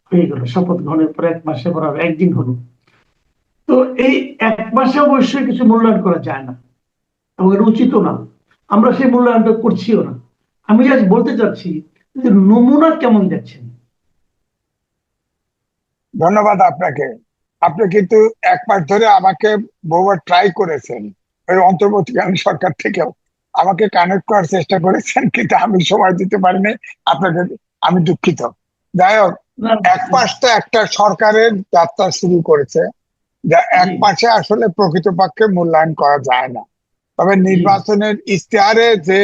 হয়ে গেল, শপথ গ্রহণের পরে 1 মাসের পর আর একদিন হলো। তো এই 1 মাসে অবশ্যই কিছু মূল্যায়ন করা যায় না এবং এটা উচিতও না। আমরা সেই মূল্যায়নটা করছিও না। আমি আজ বলতে চাচ্ছি যে নমুনা কেমন দেখছেন? ধন্যবাদ আপনাকে। আপনি কিন্তু 1 মাস ধরে আমাকে বহুবার ট্রাই করেছেন, ওই অন্তর্বর্তীকালীন সরকার থেকেও আমাকে কানেক্ট করার চেষ্টা করেছেন, কিন্তু আমি সময় দিতে পারিনি আপনাকে। আমি দুঃখিত। যাই হোক, না, 1 মাস তো একটা সরকারের যাত্রা শুরু করেছে, যা জি, 1 মাসে আসলে প্রকৃতপক্ষে মূল্যায়ন করা যায় না। তবে জি, নির্বাচনের ইশতেহারে যে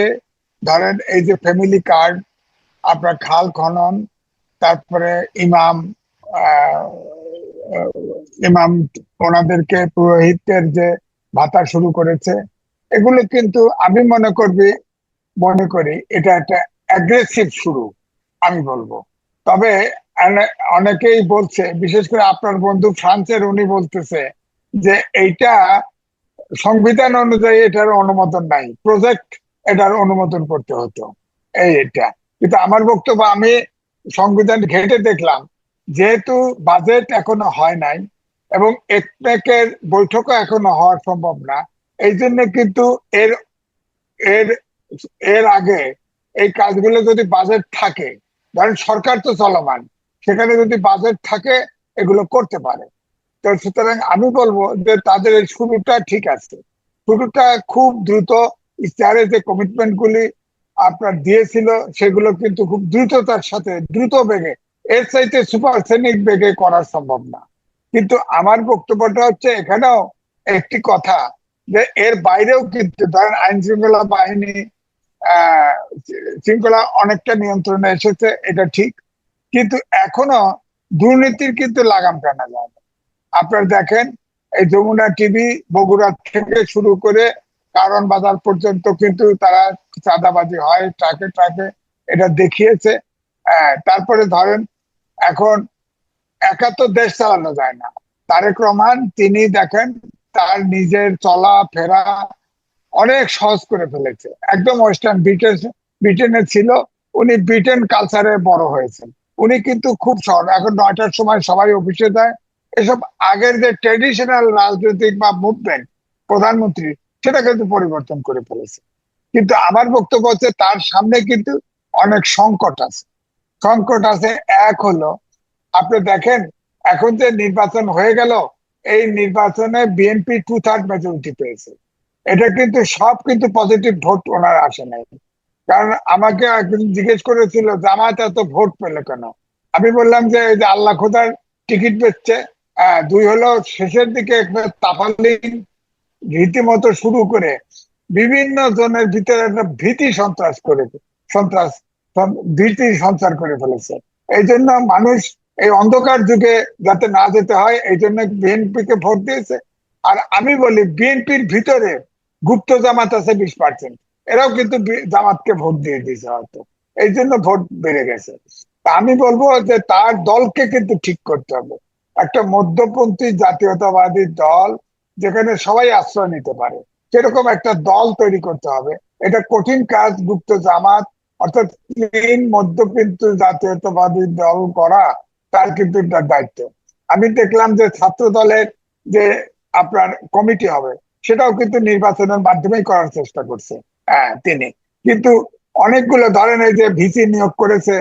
ধরেন এই যে ফ্যামিলি কার্ড, আপনার খাল খনন, তারপরে ইমাম, আহ, আহ, ইমাম ওনাদেরকে পুরোহিতদের যে ভাতা শুরু করেছে, এগুলো কিন্তু আমি মনে করি এটা একটা অ্যাগ্রেসিভ শুরু, আমি বলবো। তবে অনেকেই বলছে, বিশেষ করে আপনার বন্ধু ফ্রান্সের, উনি বলতেছে যে এইটা সংবিধান অনুযায়ী এটার অনুমোদন নাই, প্রজেক্ট এটার অনুমোদন করতে হতো। এটা কিন্তু আমার বক্তব্য, আমি সংবিধান ঘেঁটে দেখলাম, যেহেতু বাজেট এখনো হয় নাই এবং একমেকের বৈঠকও এখনো হওয়া সম্ভব না, এই জন্য কিন্তু এর এর এর আগে এই কাজগুলো যদি বাজেট থাকে, ধরেন সরকার তো চলমান, সেখানে যদি বাজেট থাকে এগুলো করতে পারে। তো সুতরাং আমি বলবো যে তাদের এই শুরুটা ঠিক আছে, শুরুটা খুব দ্রুত। ইশতেহারে যে কমিটমেন্ট গুলি আপনার দিয়েছিল, সেগুলো কিন্তু খুব দ্রুততার সাথে, দ্রুত বেগে, এর চাইতে সুপারসনিক বেগে করা সম্ভব না। কিন্তু আমার বক্তব্যটা হচ্ছে এখানেও একটি কথা, যে এর বাইরেও কিন্তু ধরেন আইন শৃঙ্খলা বাহিনী, আহ শৃঙ্খলা অনেকটা নিয়ন্ত্রণে এসেছে, এটা ঠিক। কিন্তু এখনো দুর্নীতির কিন্তু লাগাম টানা যায় না। আপনারা দেখেন, এই যমুনা টিভি বগুড়া থেকে শুরু করে কারণ বাজার পর্যন্ত কিন্তু তারা চাঁদাবাজি হয় ট্রাকে ট্রাকে, এটা দেখিয়েছে। তারপরে ধরেন, এখন একা তো দেশ চালানো যায় না। তারেক রহমান তিনি দেখেন, তার নিজের চলা ফেরা অনেক সহজ করে ফেলেছে, একদম ওয়েস্টার্ন ব্রিটেনে ছিল, উনি ব্রিটেন কালচারে বড় হয়েছেন। উনি কিন্তু খুব সহজ, এখন 9টার সময় সবাই অফিসে যায়। এসব আগের যে ট্রেডিশনাল রাজনৈতিক বা মুভমেন্ট প্রধানমন্ত্রী, সেটা কিন্তু পরিবর্তন করে ফেলেছে। কিন্তু আমার বক্তব্য হচ্ছে তার সামনে কিন্তু অনেক সংকট আছে। সংকট আছে, এক হলো, আপনি দেখেন এখন যে নির্বাচন হয়ে গেল, এই নির্বাচনে বিএনপি 2/3 মেজরিটি পেয়েছে। এটা কিন্তু সব কিন্তু পজিটিভ ভোট ওনার আসে নাই। কারণ আমাকে একদিন জিজ্ঞেস করেছিল জামায়াত এত ভোট পেলে কেন। আমি বললাম যে এই যে আল্লাহ খোদার টিকিট বেচছে। দুই হলো, শেষের দিকে একটা তাফালিং রীতিমতো শুরু করে বিভিন্ন জনের ভিতরে একটা সন্ত্রাস ভীতি সঞ্চার করে ফেলেছে। এই জন্য মানুষ এই অন্ধকার যুগে যাতে না যেতে হয়, এই জন্য বিএনপি কে ভোট দিয়েছে। আর আমি বলি, বিএনপির ভিতরে গুপ্ত জামাত আছে 20%, এরাও কিন্তু জামাতকে ভোট দিয়ে দিয়েছে হয়তো, এই জন্য ভোট বেড়ে গেছে। তা আমি বলবো যে তার দলকে কিন্তু ঠিক করতে হবে, একটা মধ্যপন্থী জাতীয়তাবাদী দল, যেখানে সবাই আশ্রয় নিতে পারে, সেরকম একটা দল তৈরি করতে হবে। এটা কঠিন কাজ, গুপ্ত জামাত অর্থাৎ ক্লিন মধ্যপন্থী জাতীয়তাবাদী দল করা, তার কিন্তু একটা দায়িত্ব। আমি দেখলাম যে ছাত্র দলের যে আপনার কমিটি হবে, সেটাও কিন্তু নির্বাচনের মাধ্যমেই করার চেষ্টা করছে তিনি। কিন্তু অনেকগুলো ধরেন, এই যে ভিসি নিয়োগ করেছে,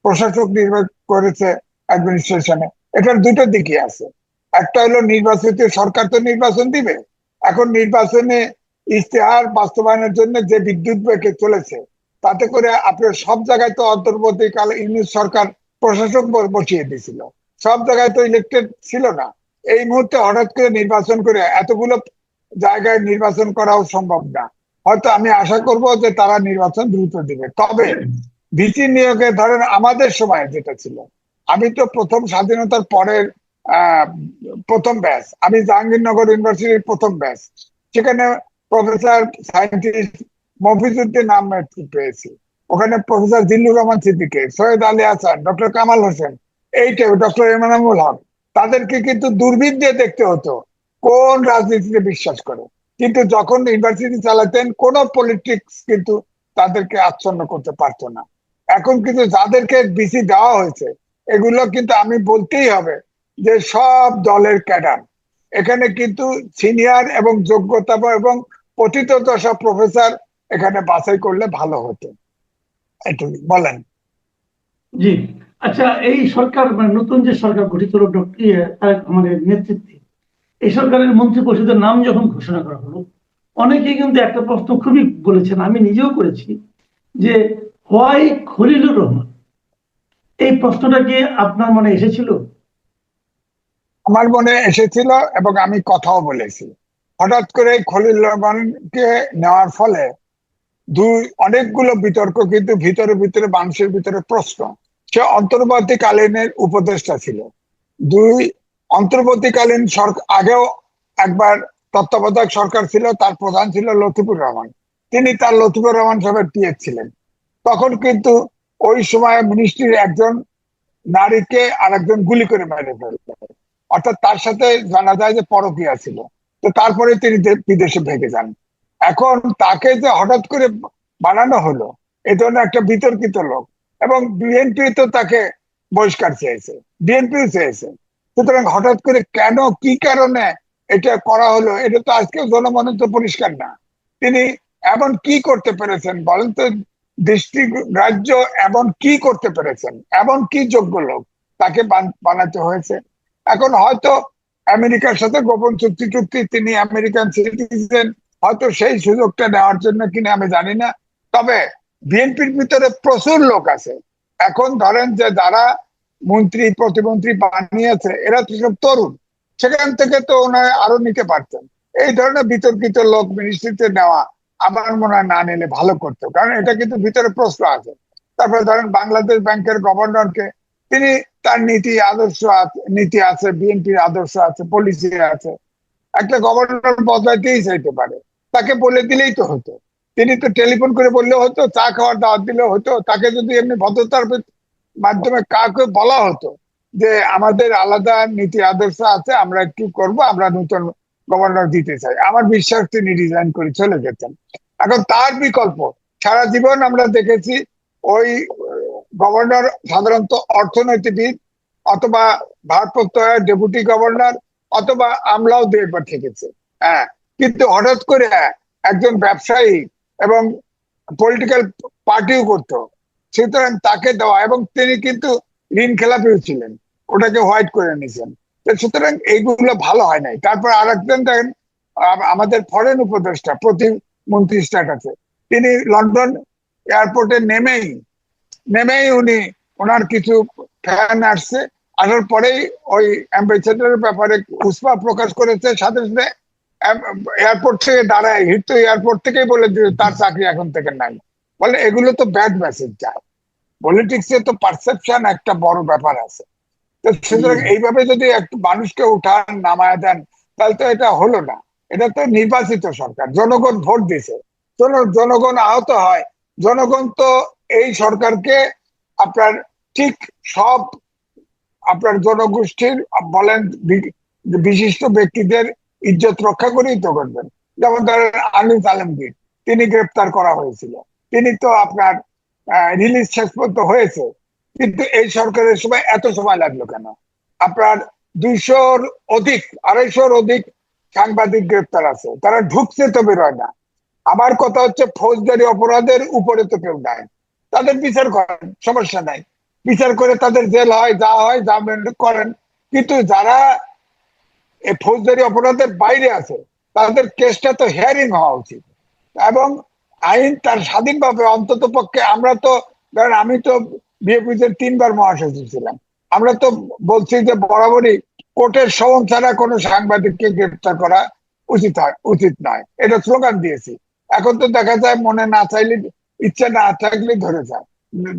প্রশাসক নিয়োগ করেছে অ্যাডমিনিস্ট্রেশনে, এটার দুটো দিকই আছে। একটা হলো নির্বাচিত সরকার তো নির্বাচন দিবে, এখন নির্বাচনে ইশতেহার বাস্তবায়নের জন্য যে বিদ্যুৎ বেগে চলেছে, তাতে করে আপনার সব জায়গায় তো অন্তর্বর্তীকাল ইউনিট সরকার প্রশাসক বসিয়ে দিয়েছিল, সব জায়গায় তো ইলেকটেড ছিল না। এই মুহূর্তে হঠাৎ করে নির্বাচন করে এতগুলো জায়গায় নির্বাচন করাও সম্ভব না। হয়তো আমি আশা করব যে তারা নির্বাচন দ্রুত দিবে। তবে ভিসি নিয়োগে ধরেন আমাদের সময় যেটা ছিল, আমি তো প্রথম স্বাধীনতার পরের আহ প্রথম ব্যাচ, আমি জাহাঙ্গীরনগর ইউনিভার্সিটির প্রথম ব্যাচ, সেখানে প্রফেসর সায়েন্টিস্ট মফিজউদ্দিন আহমেদ পেয়েছি, ওখানে প্রফেসর জিল্লুর রহমান সিদ্দিকী, সৈয়দ আলী হাসান, ডক্টর কামাল হোসেন, এইটা ডক্টর এনামুল হক, তাদেরকে কিন্তু দূরবীন দিয়ে দেখতে হতো কোন রাজনীতিতে বিশ্বাস করে। কিন্তু যখন ইউনিভার্সিটি চালাতেন, কোন পলিটিক্স কিন্তু তাদেরকে আচ্ছন্ন করতে পারতো না। এখন কিন্তু যাদেরকে বিসি দেওয়া হয়েছে, এগুলো কিন্তু আমি বলতেই হবে যে সব দলের ক্যাডার এখানে কিন্তু সিনিয়র এবং যোগ্যতা এবং পতিতদশা প্রফেসর এখানে বাছাই করলে ভালো হতো। একটু বলেন। জি। আচ্ছা, এই সরকার মানে নতুন যে সরকার গঠিত হলো আমাদের নেতৃত্বে, এই সরকারের মন্ত্রী পরিষদের নাম যখন ঘোষণা করা হলো, অনেকেই কিন্তু একটা প্রশ্ন খুবই বলেছেন, আমি নিজেও করেছি, যে হোয়াই খলিলুর রহমান? এই প্রশ্নটা কি আপনার মনে এসেছিল? আমার মনে এসেছিল এবং আমি কথাও বলেছি। হঠাৎ করে খলিল রহমানকে নেওয়ার ফলে অনেকগুলো বিতর্ক কিন্তু ভিতরে ভিতরে মানুষের ভিতরে প্রশ্ন। সে অন্তর্বর্তীকালীনের উপদেষ্টা ছিল। দুই অন্তর্বর্তীকালীন সরকার আগেও একবার তত্ত্বাবধায়ক সরকার ছিল, তার প্রধান ছিল লতিফুর রহমান। তিনি তার লতিফুর রহমান সাহেবের পিএ ছিলেন। তখন কিন্তু ওই সময় মিনিস্ট্রির একজন নারীকে আর একজন গুলি করে মেরে ফেলল, অর্থাৎ তার সাথে জানা যায় যে পরকীয়া ছিল। তো তারপরে তিনি বিদেশে ভেগে যান। এখন তাকে যে হঠাৎ করে বানানো হলো, এ ধরনের একটা বিতর্কিত লোক, এবং বিএনপি তো তাকে বহিষ্কার চেয়েছে, বিএনপিও চেয়েছে। সুতরাং হঠাৎ করে কেন, কি কারণে এটা করা হলো, এটা তো আজকেও জনমনে তো পরিষ্কার না। তিনি এমন কি করতে পেরেছেন বলেন তো? ডিস্ট্রিক্ট রাজ্য এমন কি করতে পেরেছেন, এমন কি যোগ্য লোক তাকে বানাতে হয়েছে? এখন হয়তো আমেরিকার সাথে গোপন চুক্তি টুক্তি, তিনি আমেরিকান সিটিজেন, হয়তো সেই সুযোগটা নেওয়ার জন্য কিনা আমি জানি না। তবে বিএনপির ভিতরে প্রচুর লোক আছে। এখন ধরেন যে যারা মন্ত্রী প্রতিমন্ত্রী বানিয়েছে এরা তো সব তরুণ, সেখান থেকে তো ওনারা আরো নিতে পারতেন। এই ধরনের বিতর্কিত লোক মিনিস্ট্রিতে নেওয়া আমার মনে হয় না নিলে ভালো করতো, কারণ এটা কিন্তু ভিতরে প্রশ্ন আছে। তারপরে ধরেন বাংলাদেশ ব্যাংকের গভর্নরকে, তিনি তার নীতি আছে, বিএনপির আদর্শ আছে, পলিসি আছে। একটা গভর্নর বদলাইতেই চাইতে পারে, তাকে বলে দিলেই তো হতো। তিনি তো টেলিফোন করে বললে হতো, চা খাওয়ার দাওয়াত দিলে হতো। তাকে যদি এমনি ভদ্রতার মাধ্যমে কাউকে বলা হতো যে আমাদের আলাদা নীতি আদর্শ আছে, আমরা কি করব, আমরা নতুন গভর্নর দিতে চাই, আমার বিশ্বাস তিনি রিজাইন করে চলে যেতেন। এখন তার বিকল্প সারা জীবন আমরা দেখেছি, ওই গভর্নর সাধারণত অর্থনীতিবিদ অথবা ভারপ্রাপ্ত ডেপুটি গভর্নর অথবা আমলাও দু একবার থেকেছে। হ্যাঁ, কিন্তু হঠাৎ করে একজন ব্যবসায়ী এবং পলিটিক্যাল পার্টিও করতো, সুতরাং তাকে দেওয়া, এবং তিনি কিন্তু ঋণ খেলাপিও ছিলেন, ওটাকে হোয়াইট করে নিয়েছেন। সুতরাং এইগুলো ভালো হয় নাই। তারপর আর একজন দেখেন, আমাদের ফরেন উপদেষ্টা প্রতিমন্ত্রী স্ট্যাটাসে, তিনি লন্ডন এয়ারপোর্টে নেমেই উনি, ওনার কিছু ফ্যান আসছে, আসার পরেই ওই অ্যাম্বাসেডারের ব্যাপারে উষ্মা প্রকাশ করেছে, সাথে সাথে এয়ারপোর্ট থেকে দাঁড়ায় হিট্টো এয়ারপোর্ট থেকেই বলে যে তার চাকরি এখন থেকে নাই। বলে এগুলো তো ব্যাড মেসেজ যায়। পলিটিক্সে তো পারসেপশন একটা বড় ব্যাপার আছে। তো সুতরাং এইভাবে যদি একটু মানুষকে উঠান নামায় দেন, তাহলে তো এটা হলো না। এটা তো নির্বাচিত সরকার, জনগণ ভোট দিছে, জনগণ আহত হয়। জনগণ তো এই সরকারকে আপনার ঠিক সব আপনার জনগোষ্ঠীর বলেন বিশিষ্ট ব্যক্তিদের ইজ্জত রক্ষা করেই তো করবেন। যেমন ধরেন আনিস আলমগীর, তিনি গ্রেপ্তার করা হয়েছিল, তিনি তো আপনার রিলিজ শেষ পর্যন্ত হয়েছে, কিন্তু এই সরকারের সময় এত সময় লাগলো কেন? আপনার 200-র অধিক, 250-র অধিক সাংবাদিক গ্রেপ্তার আছে, তারা ঢুকছে তো বেরোয় না। আমার কথা হচ্ছে ফৌজদারি অপরাধের উপরে তো কেউ নাই, তাদের বিচার করেন, সমস্যা নাই, বিচার করে তাদের জেল হয়, যা হয় যা করেন। কিন্তু যারা এই ফৌজদারি অপরাধের বাইরে আছে, তাদের কেসটা তো হিয়ারিং হওয়া উচিত, এবং আইন তার স্বাধীনভাবে, অন্তত পক্ষে আমরা তো, ধরেন আমি তো বিএনপিতে 3বার মহাসচিব ছিলাম, আমরা তো বলছি যে বরাবরই কোর্টের সমন ছাড়া কোনো সাংবাদিককে গ্রেপ্তার করা উচিত নয়, এটা স্লোগান দিয়েছি। এখন তো দেখা যায় মনে না চাইলে, ইচ্ছা না থাকলে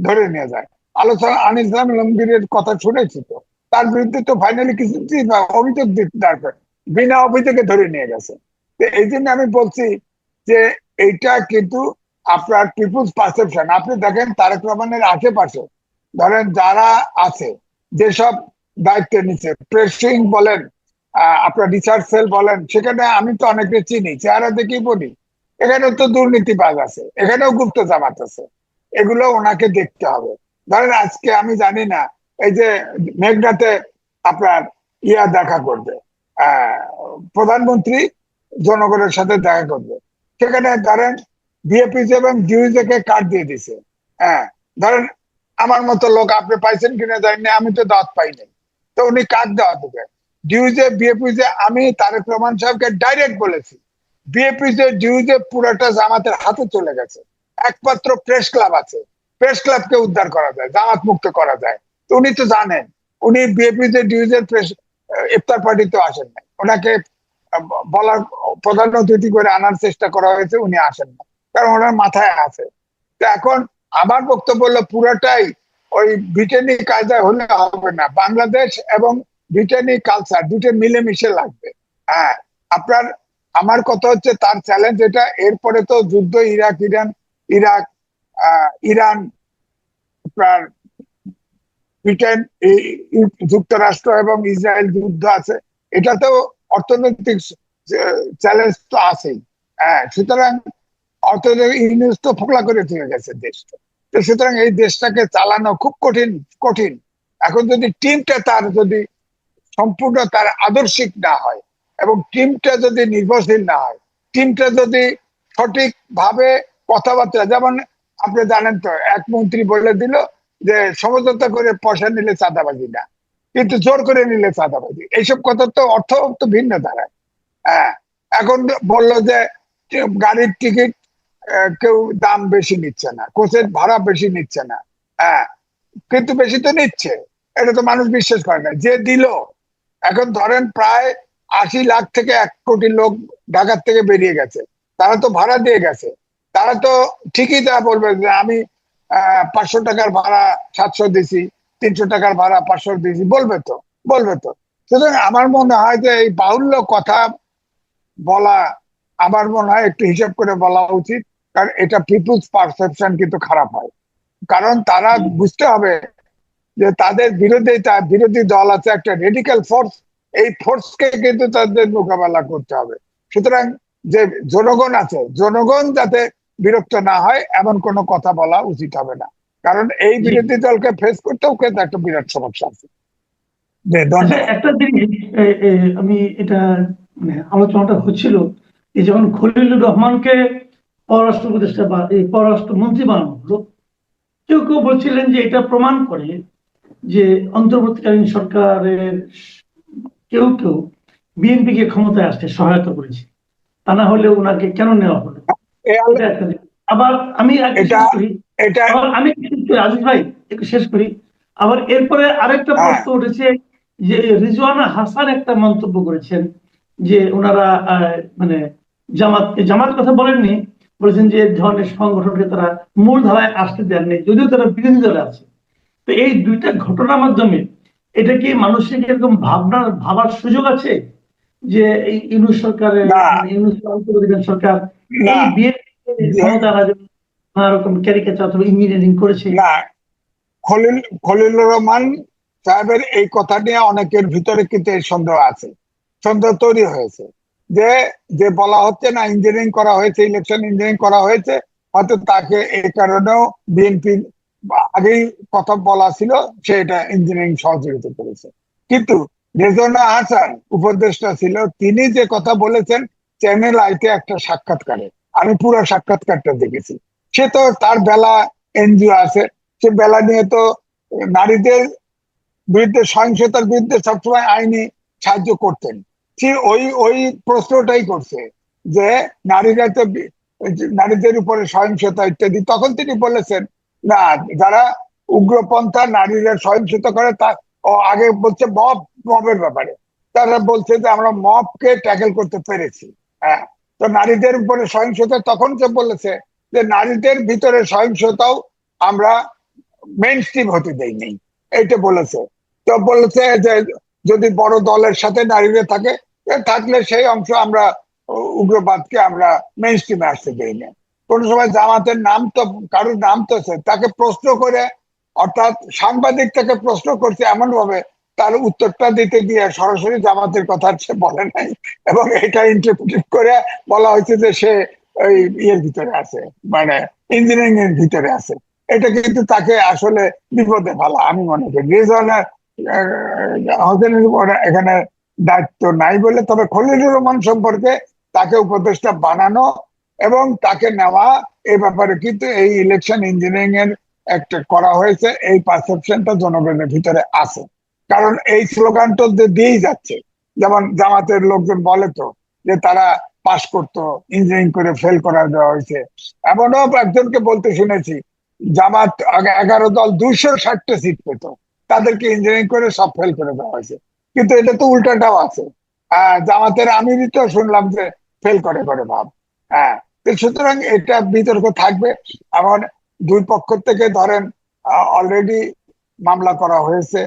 ধরে নিয়ে যায়। আলোচনা আনিস আলমগীরের কথা শুনেছি, তো তার বিরুদ্ধে তো ফাইনালি কিছু অভিযোগ দিতে দরকার, বিনা অভিযোগে ধরে নিয়ে গেছে। তো এই জন্য আমি বলছি যে এইটা কিন্তু আপনার পিপুলস পারসেপশন। আপনি দেখেন তারেক রহমানের আশেপাশে ধরেন যারা আছে, যেসব দায়িত্ব নিচ্ছে, প্রেসিং বলেন, আপনার রিসার্চ সেল বলেন, সেখানে আমি তো অনেকে চিনি, চেহারা দেখেই বলি এখানেও তো দুর্নীতিবাজ আছে, এখানেও গুপ্ত জামাত আছে। এগুলো ওনাকে দেখতে হবে। ধরেন আজকে আমি জানি না এই যে মেঘনাতে আপনার দেখা করবে, আহ প্রধানমন্ত্রী জনগণের সাথে দেখা করবে, সেখানে ধরেন বিএপিজ এবং ডিউজে কে কার্ড দিয়ে দিছে। হ্যাঁ, ধরেন আমার মতো লোক আপনি পাইছেন কিনা জানি, আমি তো দাঁত পাইনি, তো উনি কার্ড দেওয়া দেবে ডিউজে বিএপিজে। আমি তারেক রহমান সাহেবকে ডাইরেক্ট বলেছি, বিএপিজে ডিউজে পুরোটা জামাতের হাতে চলে গেছে, একমাত্র প্রেস ক্লাব আছে, প্রেস ক্লাবকে উদ্ধার করা যায়, জামাত মুক্ত করা যায়। তো উনি তো জানেন, উনি বিএপিজে ডিউজের প্রেস ইফতার পার্টিতে আসেন নাই, ওনাকে বলার প্রধান অতিথি করে আনার চেষ্টা করা হয়েছে, উনি আসেন না, কারণ ওনার মাথায় আছে। তো এখন আমার বক্তব্য হলো পুরোটাই ওই ব্রিটেনি কায়দায় হলে হবে না, বাংলাদেশ এবং ব্রিটেনি কালচার দুটো মিলেমিশে লাগবে। হ্যাঁ, আপনার আমার কথা হচ্ছে তার চ্যালেঞ্জ এটা, এরপরে তো যুদ্ধ ইরাক ইরান, আপনার ব্রিটেন, যুক্তরাষ্ট্র এবং ইসরায়েল যুদ্ধ আছে, এটাতেও অর্থনৈতিক চ্যালেঞ্জ তো আছেই। হ্যাঁ, সুতরাং অর্থনৈতিক ইউনিস তো ফোকলা করে দিয়ে গেছে দেশটা, তো সুতরাং এই দেশটাকে চালানো খুব কঠিন কঠিন। এখন যদি টিমটা তার যদি সম্পূর্ণ তার আদর্শিক না হয় এবং টিমটা যদি নির্ভরশীল না হয়, টিমটা যদি সঠিক ভাবে কথাবার্তা, যেমন আপনি জানেন তো এক মন্ত্রী বলে দিল যে সমঝোতা করে পয়সা নিলে চাঁদাবাজি না, কিন্তু জোর করে নিলে চাঁদাবাজি, এইসব কথা তো অর্থ তো ভিন্ন দাঁড়ায়। হ্যাঁ, এখন বললো যে গাড়ির টিকিট কেউ দাম বেশি নিচ্ছে না, কোচের ভাড়া বেশি নিচ্ছে না। হ্যাঁ, কিন্তু বেশি তো নিচ্ছে, এটা তো মানুষ বিশ্বাস করে না, যে দিল। এখন ধরেন প্রায় 80 লাখ থেকে 1 কোটি লোক ঢাকার থেকে বেরিয়ে গেছে, তারা তো ভাড়া দিয়ে গেছে, তারা তো ঠিকই তা বলবে যে আমি 500 টাকার ভাড়া 700 দিছি, 300 টাকার ভাড়া 500 দিছি, বলবে তো, বলবে তো। সুতরাং আমার মনে হয় যে এই বাহুল্য কথা বলা, আমার মনে হয় একটু হিসাব করে বলা উচিত, কারণ এটা পিপুলস পারসেপশন কিন্তু খারাপ হয়, কারণ তারা বুঝতে হবে যে তাদের বিরোধী দল আছে একটা রেডিক্যাল ফোর্স, এই ফোর্সকে কিন্তু তাদের মোকাবেলা করতে হবে। সুতরাং যে জনগণ আছে, জনগণ যাতে বিরক্ত না হয় এমন কোনো কথা বলা উচিত হবে না, কারণ এই বিরোধী দলকে ফেস করতেও কিন্তু একটা বিরাট সমস্যা আছে। আচ্ছা, ধন্যবাদ। একটা জিনিস আমি এটা মানে আলোচনাটা হচ্ছিল, এই যখন খলিলুর রহমানকে পররাষ্ট্র উপদেষ্টা বা এই পররাষ্ট্রমন্ত্রী বানানো হলো, কেউ কেউ বলছিলেন যে এটা প্রমাণ করে যে অন্তর্বর্তীকালীন সরকারের কেউ কেউ বিএনপিকে ক্ষমতায় আসতে সহায়তা করেছে, তা না হলে ওনাকে কেন নেওয়া হলো। এটা একটা জিনিস। আবার আমি একটা এটা শেষ করি, এটা আবার আমি একটু শেষ করি, আজিজ ভাই একটু শেষ করি। আবার এরপরে আরেকটা হ্যাঁ, প্রশ্ন উঠেছে যে রিজওয়ানা হাসান একটা মন্তব্য করেছেন যে ওনারা মানে জামাত কথা বলেননি, বলেছেন যে ধরনের সংগঠনকে তারা মূল ধারায় আসতে দেননি, যদিও তারা বিরোধী দলে আছে। তো এই দুইটা ঘটনার মাধ্যমে এটা কি মানুষের এরকম ভাবার সুযোগ আছে যে এই ইউনূস সরকারের না মানে ইউনূস অন্তর্বর্তীকালীন সরকার না এই বিএনপি ক্ষমতা আনার জন্য নানা রকম ক্যারিকেচার অথবা ইঞ্জিনিয়ারিং করেছে? না, খলিলুর রহমান সাহেবের এই কথা নিয়ে অনেকের ভিতরে কিন্তু এই সন্দেহ আছে, সন্দেহ তৈরি হয়েছে যে যে বলা হচ্ছে না ইঞ্জিনিয়ারিং করা হয়েছে, ইলেকশন ইঞ্জিনিয়ারিং করা হয়েছে, হয়তো তাকে এই কারণেও বিএনপি আগেই কথা বলা ছিল, সে এটা ইঞ্জিনিয়ারিং সহযোগিতা করেছে। কিন্তু রেজওয়ানা হাসান উপদেষ্টা ছিল, তিনি যে কথা বলেছেন চ্যানেল আইতে একটা সাক্ষাৎকারে, আমি পুরো সাক্ষাৎকারটা দেখেছি, সে তো তার বেলা এনজিও আছে, সে বেলা নিয়ে তো নারীদের বিরুদ্ধে সহিংসতার বিরুদ্ধে সবসময় আইনি সাহায্য করতেন। সে ওই ওই প্রশ্নটাই করছে যে নারীরা তো নারীদের উপরে সহিংসতা ইত্যাদি, তখন তিনি বলেছেন না, যারা উগ্রপন্থা নারীরা সহিংসতা করে তা আগে বলছে মবের ব্যাপারে, তারা বলছে যে আমরা মবকে ট্যাকেল করতে পেরেছি। হ্যাঁ, তো নারীদের উপরে সহিংসতা তখন সে বলেছে যে নারীদের ভিতরে সহিংসতাও আমরা মেইন স্ট্রিম হতে দেয়নি, এইটা বলেছে। তো বলেছে যে যদি বড় দলের সাথে নারীরা থাকে, থাকলে সেই অংশ আমরা উগ্রবাদকে আমরা মেইন স্ট্রিমে আসতে দেই না। কোন সময় জামাতের নাম তো কারোর নাম তো তাকে প্রশ্ন করে, অর্থাৎ সাংবাদিক তাকে প্রশ্ন করছে এমন ভাবে, তার উত্তরটা দিতে গিয়ে সরাসরি জামাতের কথা সে বলে নাই, এবং এটা ইন্টারপ্রিট করে বলা হয়েছে যে সে ওই ইয়ের ভিতরে আছে, মানে ইঞ্জিনিয়ারিং এর ভিতরে আছে। এটা কিন্তু তাকে আসলে বিপদে ফেলা আমি মনে করি। রেজওয়ানা হোসেনের উপর এখানে দায়িত্ব নাই বলে, তবে খলিলুর রহমান সম্পর্কে তাকে উপদেষ্টা বানানো এবং তাকে নেওয়া, এই ব্যাপারে কিন্তু এই ইলেকশন ইঞ্জিনিয়ারিং এর একটা করা হয়েছে, এই পারসেপশনটা জনগণের ভিতরে আছে। কারণ এই স্লোগানটা দিয়েই যাচ্ছে, যেমন জামাতের লোকজন বলে তো যে তারা পাশ করতো, ইঞ্জিনিয়ারিং করে ফেল করা দেওয়া হয়েছে। এমনও একজনকে বলতে শুনেছি জামাত আগে 11 দল 260টা সিট পেত, তাদেরকে ইঞ্জিনিয়ারিং করে সব ফেল করে দেওয়া হয়েছে। কিন্তু এটা তো উল্টাটাও আছে, জামাতের আমিরই তো শুনলাম যে ফেল করে করে ভাব। হ্যাঁ, সুতরাং এটা বিতর্ক থাকবে। এমন দুই পক্ষ থেকে ধরেন অলরেডি মামলা করা হয়েছে,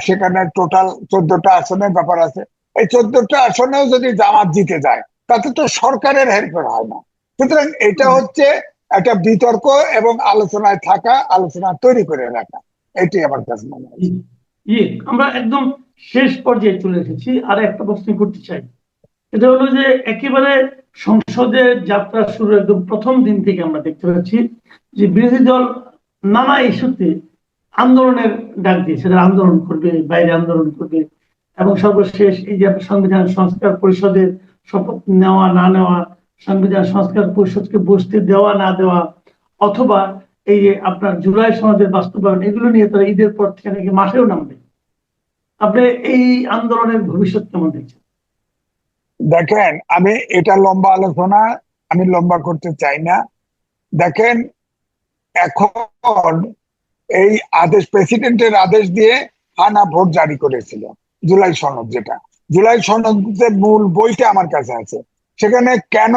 সেখানে টোটাল 14টা আসনের ব্যাপার আছে। এই 14টা আসনেও যদি জামাত জিতে যায় তাতে তো সরকারের হেরফের হয় না। সুতরাং এটা হচ্ছে একটা বিতর্ক এবং আলোচনায় থাকা, আলোচনা তৈরি করে রাখা, এটি আমার কাছে মনে হয়। আমরা একদম শেষ পর্যায়ে চলে এসেছি, আর একটা প্রশ্ন করতে চাই। এটা হলো যে একেবারে সংসদের যাত্রা শুরু একদম প্রথম দিন থেকে আমরা দেখতে পাচ্ছি যে বিরোধী দল নানা ইস্যুতে আন্দোলনের ডাক দিয়েছে, তারা আন্দোলন করবে, বাইরে আন্দোলন করবে, এবং সর্বশেষ এই যে সংবিধান সংস্কার পরিষদের শপথ নেওয়া না নেওয়া, সংবিধান সংস্কার পরিষদকে বসতে দেওয়া না দেওয়া, অথবা এই যে আপনার জুলাই সনদের বাস্তবায়ন, এগুলো নিয়ে তারা ঈদের পর থেকে নাকি মাঠেও নামবে। আপনি এই আন্দোলনের ভবিষ্যৎ কেমন দেখছেন? দেখেন, আমি এটা লম্বা আলোচনা আমি লম্বা করতে চাই না। দেখেন, এখন এই আদেশ, প্রেসিডেন্টের আদেশ দিয়ে হানা ভোট জারি করেছিল, জুলাই সনদ, যেটা জুলাই সনদের মূল বইটা আমার কাছে আছে। সেখানে কেন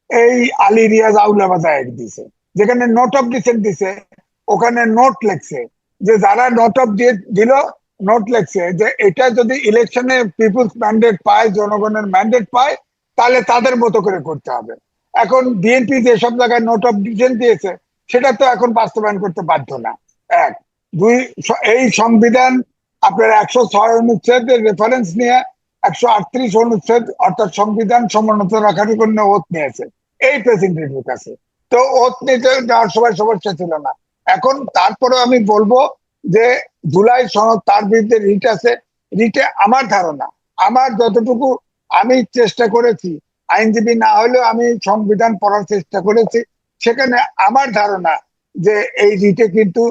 এই আলী রিয়াজ আউলাবাদা দিছে, যেখানে নোট অফ ডিসেন্ট দিছে, ওখানে নোট লেখছে যে যারা নোট অফ দিল, নোট লেখছে যে এটা যদি ইলেকশনে পিপুলস ম্যান্ডেট পায়, জনগণের ম্যান্ডেট পায়, তাহলে তাদের মতো করে করতে হবে। এখন বিএনপি যেসব জায়গায় নোট অফ ডিসেন্ট দিয়েছে সেটা তো এখন বাস্তবায়ন করতে বাধ্য না। এক, দুই, এই সংবিধান আপনার 106 অনুচ্ছেদের রেফারেন্স নিয়ে 138 অনুচ্ছেদ অর্থাৎ সংবিধান সমুন্নত রাখার জন্য ওত নিয়েছে এই প্রেসিডেন্টের কাছে। তো ওত নিতে যাওয়ার সময় সমস্যা ছিল না। এখন তারপরে আমি বলবো যে জুলাই সনদ, তার বিরুদ্ধে রিট আছে। রিটে আমার ধারণা, আমার যতটুকু আমি চেষ্টা করেছি, আইনজীবী না হলেও আমি সংবিধান পড়ার চেষ্টা করেছি, সেখানে আমার ধারণা যে এই রিটে কিন্তু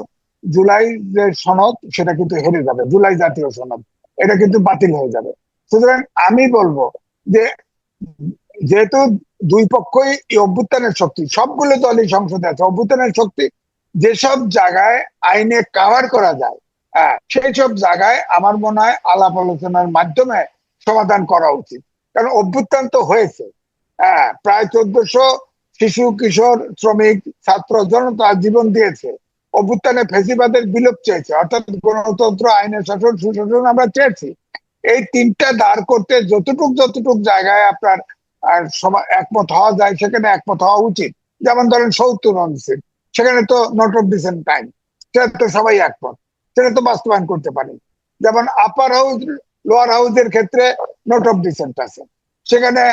জুলাই যে সনদ সেটা কিন্তু হেরে যাবে, জুলাই জাতীয় সনদ এটা কিন্তু বাতিল হয়ে যাবে। সুতরাং আমি বলবো যে যেহেতু দুই পক্ষই অভ্যুত্থানের শক্তি, সবগুলো দলই সংসদে আছে, অভ্যুত্থানের শক্তি, যেসব জায়গায় আইনে কাভার করা যায় সেই সব জায়গায় আমার মনে হয় আলাপ আলোচনার মাধ্যমে সমাধান করা উচিত। কারণ অভ্যুত্থান তো হয়েছে, প্রায় 1400 শিশু, কিশোর, শ্রমিক, ছাত্র জনতা জীবন দিয়েছে। অভ্যুত্থানে ফেসিবাদের বিলোপ চেয়েছে, অর্থাৎ গণতন্ত্র, আইনের শাসন, সুশাসন আমরা চেয়েছি। এই তিনটা দাঁড় করতে যতটুক জায়গায় আপনার একমত হওয়া যায় সেখানে একমত হওয়া উচিত। যেমন ধরেন 70 অনুচ্ছেদ, সেখানে তো নোট অফ ডিসেন্ট টাইম, সেটা তো সবাই একমত, সেটা তো বাস্তবায়ন করতে পারি। যেমন আপার হাউস, লোয়ার হাউসের ক্ষেত্রে নোট অফ ডিসেন্ট আছে, সেখানে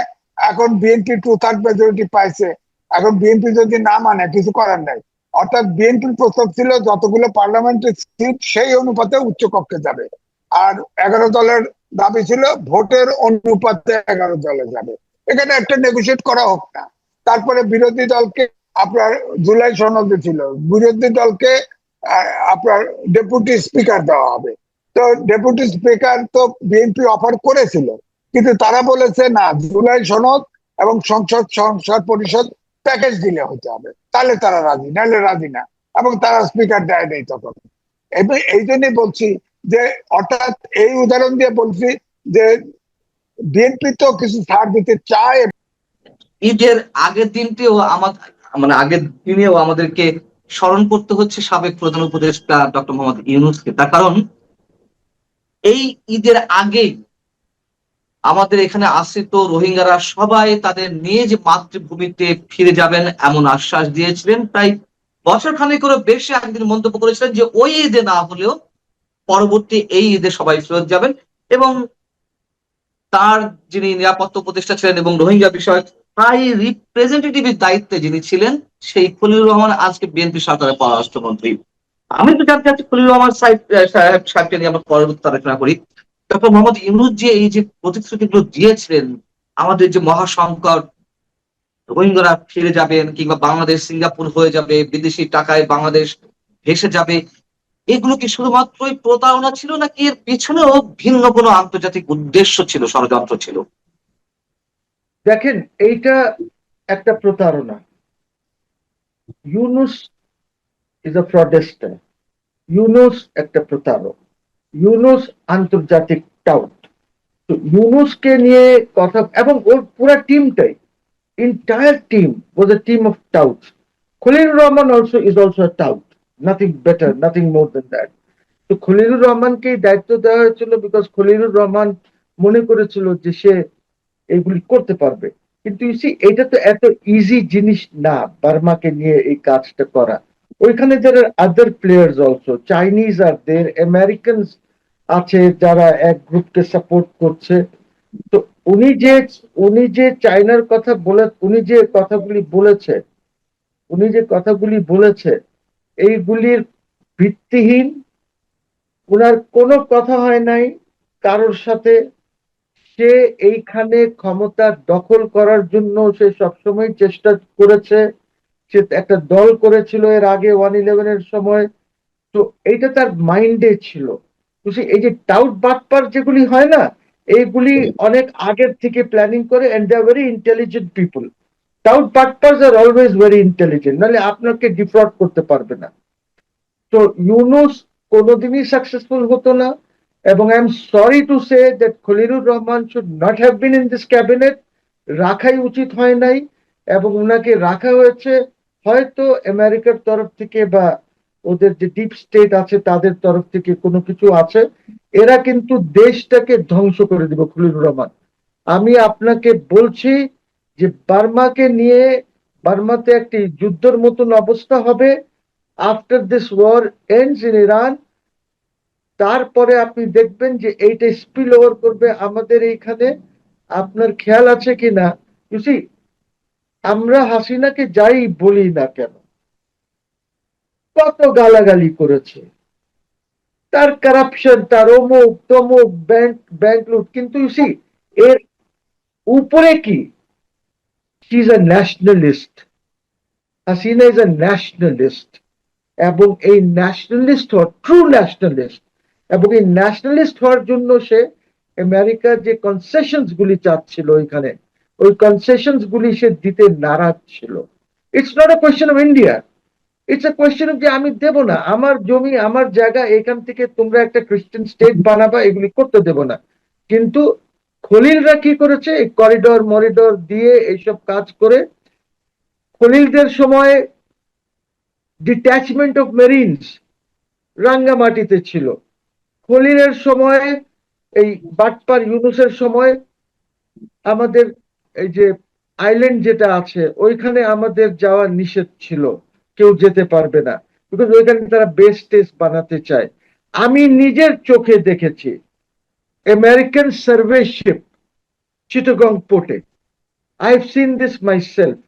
এখন বিএনপি 2/3 মেজরিটি পাইছে। এখন বিএনপি যদি না মানে কিছু করার নাই, অর্থাৎ বিএনপির প্রস্তাব ছিল যতগুলো পার্লামেন্টের সিট সেই অনুপাতে উচ্চ কক্ষে যাবে, আর 11 দলের দাবি ছিল ভোটের অনুপাতে 11 দলে যাবে। এখানে একটা নেগোসিয়েট করা হোক না। তারপরে বিরোধী দলকে আপনার জুলাই সনদে ছিল বিরোধী দলকে আপনার ডেপুটি স্পিকার দেওয়া হবে। তো ডেপুটি স্পিকার তো বিএনপি অফার করেছিল, কিন্তু তারা বলেছে না, জুলাই সনদ এবং সংসদ পরিষদ প্যাকেজ দিলে হতে হবে, তাহলে তারা রাজি, নাহলে রাজি না, এবং তারা স্পিকার দেয় নেই তখন। এই জন্যই বলছি যে, অর্থাৎ এই উদাহরণ দিয়ে বলছি যে বিএনপি তো কিছু ছাড় দিতে চায়। ঈদের আগের দিনটিও আগের দিনেও আমাদেরকে স্মরণ করতে হচ্ছে সাবেক প্রধান উপদেষ্টা ডক্টর মোহাম্মদ ইউনূসকে। তার কারণ এই ঈদের আগে আমাদের এখানে আশ্রিত রোহিঙ্গারা সবাই তাদের নিজ মাতৃভূমিতে ফিরে যাবেন এমন আশ্বাস দিয়েছিলেন। প্রায় বছর খানেকেরও বেশি আগের মন্তব্য করেছিলেন যে ওই ঈদে না হলেও পরবর্তী এই ঈদে সবাই ফেরত যাবেন। এবং তার যিনি নিরাপত্তা উপদেষ্টা ছিলেন এবং রোহিঙ্গা বিষয়ক হাই রিপ্রেজেন্টেটিভের দায়িত্বে যিনি ছিলেন সেই খলিলুর রহমান আজকে বিএনপি সরকারের পররাষ্ট্রমন্ত্রী। আমি তো জানতে চাচ্ছি খলিলুর রহমান সাহেবকে নিয়ে আমরা পরবর্তী আলোচনা করি। ডক্টর মোহাম্মদ ইউনূস যে এই যে প্রতিশ্রুতিগুলো দিয়েছিলেন, আমাদের যে মহাসংকট, রোহিঙ্গারা ফিরে যাবেন কিংবা বাংলাদেশ সিঙ্গাপুর হয়ে যাবে, বিদেশি টাকায় বাংলাদেশ ভেসে যাবে, এগুলো কি শুধুমাত্রই প্রতারণা ছিল নাকি এর পিছনেও ভিন্ন কোনো আন্তর্জাতিক উদ্দেশ্য ছিল, ষড়যন্ত্র ছিল? দেখেন, এইটা একটা প্রতারণা। Yunus is a fraudster. Yunus একটা প্রতারক। ইউনুস আন্তর্জাতিক টাউট। তো ইউনুসকে নিয়ে কথা, এবং ওর পুরা টিমটাই, entire team was a team of touts. Khalilur Rahman also is also a tout. Nothing better, nothing more than that. তো খলিলুর রহমানকে দায়িত্ব দেওয়া হয়েছিল বিকজ খলিলুর রহমান মনে করেছিল যে সে এইগুলি করতে পারবে। কিন্তু এটা তো এত ইজি জিনিস না বার্মাকে নিয়ে এই কাজটা করা। ওইখানে যারা আদার প্লেয়ার্স অলসো, চাইনিজ আর দের, আমেরিকানস আছে যারা এক গ্রুপকে সাপোর্ট করছে। তো উনি যে চায়নার কথা বলে, উনি যে কথাগুলি বলেছে এইগুলির ভিত্তিহীন। উনার কোনো কথা হয় নাই কারোর সাথে। সে এইখানে ক্ষমতা দখল করার জন্য সে সবসময় চেষ্টা করেছে। সে একটা দল করেছিল এর আগে 111 এর সময়। তো এইটা তার মাইন্ডে ছিল। এই যে টাউট বাটপার যেগুলি হয় না, এইগুলি অনেক আগের থেকে প্ল্যানিং করে, and they are very intelligent people. Touts বাটপার্স আর অলওয়েজ ভেরি ইন্টেলিজেন্ট, নাহলে আপনাকে ডিফ্রড করতে পারবে না। তো ইউনুস কোনোদিনই সাকসেসফুল হতো না। এবং I am sorry to say that Khalilur Rahman should not have been in this cabinet. রাখাই উচিত হয় নাই। এবং ওনাকে রাখা হয়েছে হয়তো আমেরিকার তরফ থেকে বা ওদের যে ডিপ স্টেট আছে তাদের তরফ থেকে কোনো কিছু আছে। এরা কিন্তু দেশটাকে ধ্বংস করে দিবে খলিলুর রহমান। আমি আপনাকে বলছি যে বার্মাকে নিয়ে, বার্মাতে একটি যুদ্ধের মতন অবস্থা হবে after this war ends in Iran. তারপরে আপনি দেখবেন যে এইটা স্পিল ওভার করবে আমাদের এইখানে। আপনার খেয়াল আছে কিনা, আমরা হাসিনাকে যাই বলি না কেন, কত গালাগালি করেছে, তার কারাপশন, তার অমুক তমুক, ব্যাংক লুট, কিন্তু এর উপরে কি, she is a nationalist. Hasina is a nationalist. এবং এই ন্যাশনালিস্ট হওয়ার, ট্রু ন্যাশনালিস্ট, এবং এই ন্যাশনালিস্ট হওয়ার জন্য সে আমেরিকার যে কনসেশনস গুলি চাচ্ছিল ওইখানে, ওই কনসেশনস গুলি সে দিতে নারাজ ছিল। It's not a question of India, it's a question of যে আমি দেব না, আমার জমি আমার জায়গা, এখান থেকে তোমরা একটা খ্রিস্টান স্টেট বানাবা, এগুলি করতে দেব না। কিন্তু খলিলরা কি করেছে, এই করিডোর মরিডোর দিয়ে এইসব কাজ করে। খলিলদের সময় ডিট্যাচমেন্ট অফ মেরিনস রাঙ্গামাটিতে ছিল। খলিলের সময়, এই বাটপার ইউনুসের সময় আমাদের এই যে আইল্যান্ড যেটা আছে ওইখানে আমাদের যাওয়া নিষেধ ছিল, কেউ যেতে পারবে না, বিকজ ওইখানে তারা বেস টেস্ট বানাতে চায়। আমি নিজের চোখে দেখেছি আমেরিকান সার্ভে শিপ চিটাগং পোর্টে। I have seen this myself.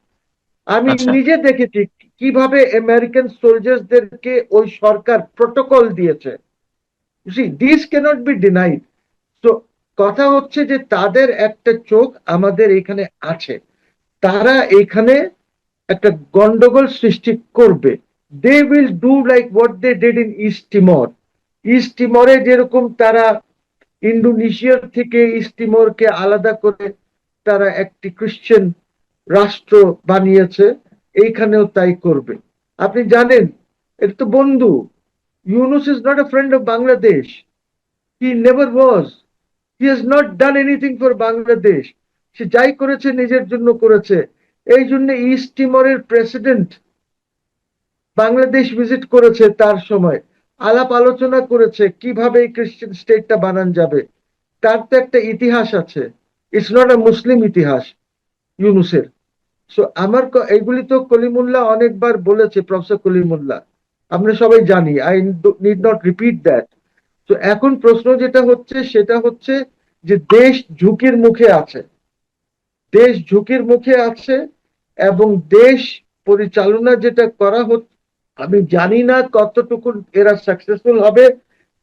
আমি আচ্ছা, নিজে দেখেছি কিভাবে আমেরিকান সোলজার্সদেরকে ওই সরকার প্রোটোকল দিয়েছে। This cannot be denied. তো কথা হচ্ছে যে তাদের একটা চোখ আমাদের এখানে আছে। তারা এখানে একটা গন্ডগোল সৃষ্টি করবে। They will do like what they did in East Timor. East টিমরে যেরকম তারা ইন্দোনেশিয়ার থেকে ইস্ট টিমরকে আলাদা করে তারা একটি খ্রিশ্চান রাষ্ট্র বানিয়েছে, এইখানেও তাই করবে। আপনি জানেন, এটা তো বন্ধু। Yunus is not a friend of Bangladesh. He never was. He has not done anything for Bangladesh. সে যাই করেছে নিজের জন্য করেছে। এই জন্য ইস্ট টিমরের প্রেসিডেন্ট বাংলাদেশ ভিজিট করেছে, তার সময় আলাপ আলোচনা করেছে কিভাবে এই খ্রিস্টান স্টেটটা বানান যাবে। তার তো একটা ইতিহাস আছে, ইটস নট আ মুসলিম ইতিহাস ইউনুসের। সো এইগুলি তো কলিমুল্লাহ অনেকবার বলেছে, প্রফেসর কলিমুল্লাহ, আমরা সবাই জানি। I need not repeat that. তো এখন প্রশ্ন যেটা হচ্ছে সেটা হচ্ছে যে দেশ ঝুঁকির মুখে আছে। দেশ ঝুঁকির মুখে আছে এবং দেশ পরিচালনা যেটা করা হচ্ছে আমি জানি না কতটুকু এরা সাকসেসফুল হবে,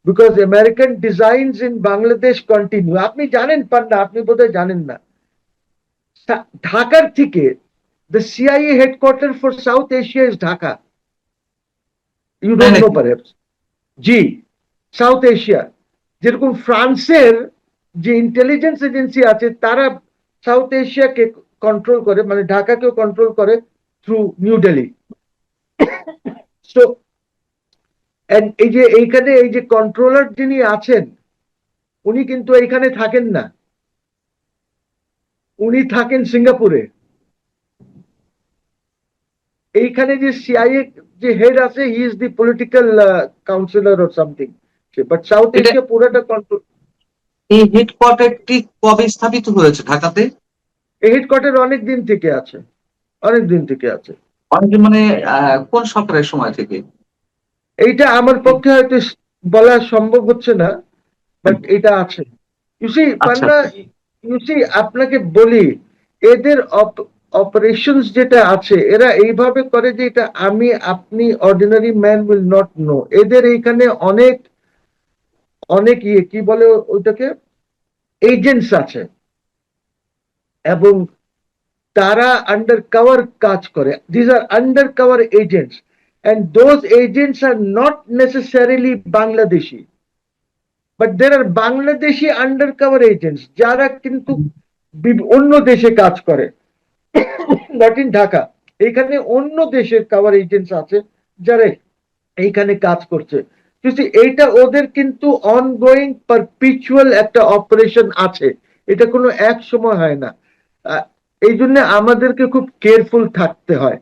because American designs in Bangladesh continue. আপনি জানেন পান্না, আপনি বোধহয় জানেন না, ঢাকার থেকে the CIA headquarters for South Asia is Dhaka. You don't know perhaps. G, south Asia, যেরকম ফ্রান্সের যে ইন্টেলিজেন্স এজেন্সি আছে তারা সাউথ এশিয়াকে কন্ট্রোল করে, মানে ঢাকাকেও কন্ট্রোল করে থ্রু নিউ দিল্লি। সো এই যে এইখানে এই যে কন্ট্রোলার যিনি আছেন উনি কিন্তু এইখানে থাকেন না, উনি থাকেন সিঙ্গাপুরে। এইখানে যে সিআইএ যে হেড আছে he is the political councillor or something, but south Asia পুরোটা কন্ট্রোল। এই হেডকোয়ার্টারটি কবে স্থাপিত হয়েছে ঢাকাতে? এই হেডকোয়ার্টার অনেক দিন থেকে আছে, অনেক দিন থেকে আছে। অনেকদিন মানে কোন সরকারের সময় থেকে? এইটা আমার পক্ষে হয়তো বলা সম্ভব হচ্ছে না, বাট এটা আছে। ইউসি পান্না, ইউসি আপনাকে বলি, এদের অপারেশনস যেটা আছে এরা এইভাবে করে যে এটা আমি আপনি ordinary man will not know. এদের এইখানে অনেক অনেক কি বলে ওইটাকে, এজেন্টস আছে এবং তারা আন্ডার কভার কাজ করে। This are undercover agents and those agents are not necessarily Bangladeshi, but there are Bangladeshi undercover agents যারা কিন্তু অন্য দেশে কাজ করে, নট ইন ঢাকা। এখানে অন্য দেশের কভার এজেন্টস আছে যারা এইখানে কাজ করছে। এইটা ওদের কিন্তু অনগোয়িং পারপিচুয়াল একটা অপারেশন আছে, এটা কোনো এক সময় হয় না। এই জন্য আমাদেরকে খুব কেয়ারফুল থাকতে হয়,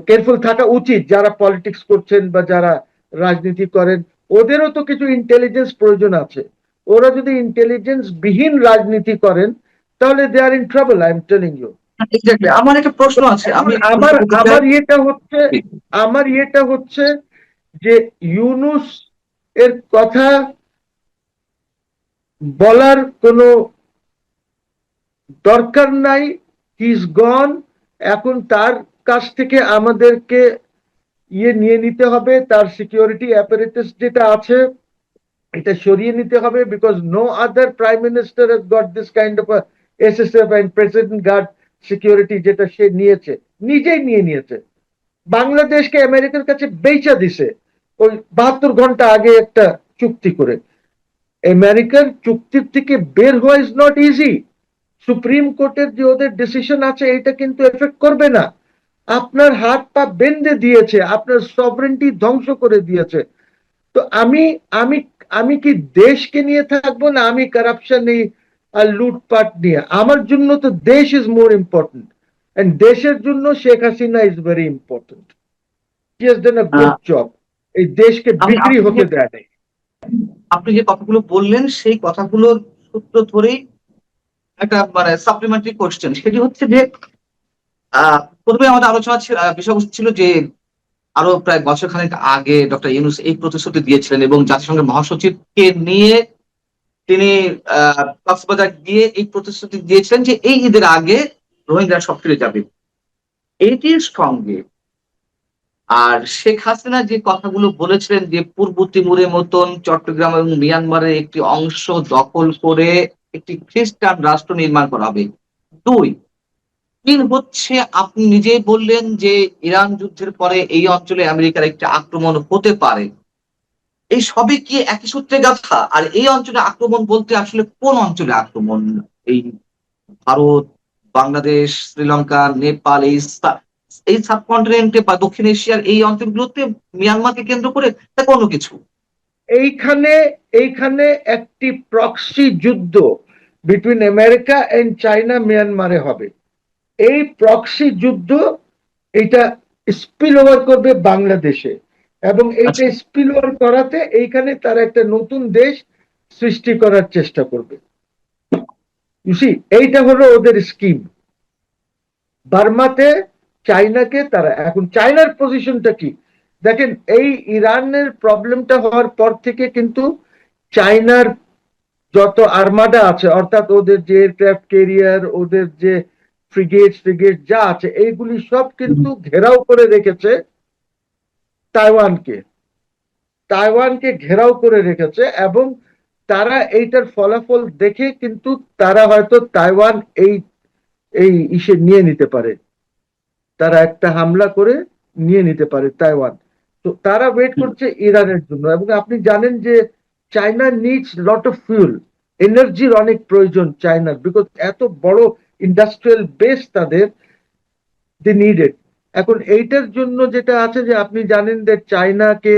কেয়ারফুল থাকা উচিত। যারা পলিটিক্স করছেন বা যারা রাজনীতি করেন ওদেরও তো কিছু ইন্টেলিজেন্স প্রয়োজন আছে। ওরা যদি ইন্টেলিজেন্স বিহীন রাজনীতি করেন তাহলে they are in trouble, I am telling you. আমার একটা প্রশ্ন আছে, আমি আমার ইয়েটা হচ্ছে যে ইউনুস এর কথা বলার কোনো দরকার নাই, হি ইজ গন। এখন তার কাছ থেকে আমাদেরকে নিয়ে নিতে হবে, তার সিকিউরিটি অ্যাপারেটাস যেটা আছে এটা সরিয়ে নিতে হবে, because no other prime minister has got this kind of SSF and president guard security, যেটা সে নিয়েছে, নিজেই নিয়েছে। বাংলাদেশকে আমেরিকার কাছে বেচা দিছে ওই 72 ঘন্টা আগে একটা চুক্তি করে। আমেরিকার চুক্তির থেকে বের হওয়া ইজ নট ইজি। সুপ্রিম কোর্টের যে ওদের ডিসিশন আছে এটা কিন্তু এফেক্ট করবে না। আপনার হাত পা বেঁধে দিয়েছে, আপনার সভরেন্টি ধ্বংস করে দিয়েছে। তো আমি আমি আমি কি দেশকে নিয়ে থাকবো না আমি কারাপশন আর লুটপাট নিয়ে? আমার জন্য তো দেশ ইজ মোর ইম্পর্টেন্ট, এন্ড দেশের জন্য Sheikh Hasina is very important. He has done a good job, এই দেশকে বিক্রি হতে দেয় নাই। আপনি যে কথাগুলো বললেন সেই কথাগুলোর সূত্র ধরেই একটা মানে সাপ্লিমেন্টারি কোশ্চেন, সেটি হচ্ছে যে প্রথমে আমাদের আলোচনা বিষয়বস্তু ছিল যে আরো প্রায় বছরখানেক আগে ডক্টর ইউনূস এই প্রতিশ্রুতি দিয়েছিলেন এবং জাতিসংঘের মহাসচিবকে নিয়ে তিনি কক্সবাজার গিয়ে এই প্রতিশ্রুতি দিয়েছিলেন যে এই ঈদের আগে রোহিঙ্গারা সব ফিরে যাবে। এইটির সঙ্গে আর শেখ হাসিনা যে কথাগুলো বলেছিলেন যে পূর্ব তিমুরের মতন চট্টগ্রাম এবং মিয়ানমারের একটি অংশ দখল করে একটি খ্রিস্টান রাষ্ট্র নির্মাণ করা হবে। 2 3 হচ্ছে আপনি নিজেই বললেন যে ইরান যুদ্ধের পরে এই অঞ্চলে আমেরিকার একটি আক্রমণ হতে পারে। এই সবই কি একই সূত্রে গাঁথা? আর এই অঞ্চলে আক্রমণ বলতে আসলে কোন অঞ্চলে আক্রমণ? এই ভারত, বাংলাদেশ, শ্রীলঙ্কা, নেপাল, এই সাবকন্টিনেন্টে বা দক্ষিণ এশিয়ার এই অঞ্চলগুলোতে মিয়ানমারকে কেন্দ্র করে তা কোনো কিছু? এইখানে একটি প্রক্সি যুদ্ধ বিটুইন আমেরিকা এন্ড চায়না মিয়ানমারে হবে। এই প্রক্সি যুদ্ধ এটা স্পিল ওভার করবে বাংলাদেশে, এবং এইটা স্পিল ওভার করাতে এইখানে তারা একটা নতুন দেশ সৃষ্টি করার চেষ্টা করবে। এইটা হলো ওদের স্কিম। বার্মাতে চায়নাকে তারা, এখন চায়নার পজিশনটা কি দেখেন, এই ইরানের প্রবলেমটা হওয়ার পর থেকে কিন্তু চায়নার যত আর্মাডা আছে, অর্থাৎ ওদের যে এয়ারক্রাফট ক্যারিয়ার, ওদের যে ফ্রিগেট যা আছে এইগুলি সব কিন্তু ঘেরাও করে রেখেছে তাইওয়ানকে ঘেরাও করে রেখেছে, এবং তারা এইটার ফলাফল দেখে কিন্তু তারা হয়তো তাইওয়ান এই এই ইসে নিয়ে নিতে পারে, তারা একটা হামলা করে নিয়ে নিতে পারে তাইওয়ান। তো তারা ওয়েট করছে ইরানের জন্য। এবং আপনি জানেন যে China needs lot of fuel, এনার্জির অনেক প্রয়োজন চায়নার, বিকজ এত বড় ইন্ডাস্ট্রিয়াল বেস তাদের, দে নিড ইট। এখন এইটার জন্য যেটা আছে যে আপনি জানেন যে চায়নাকে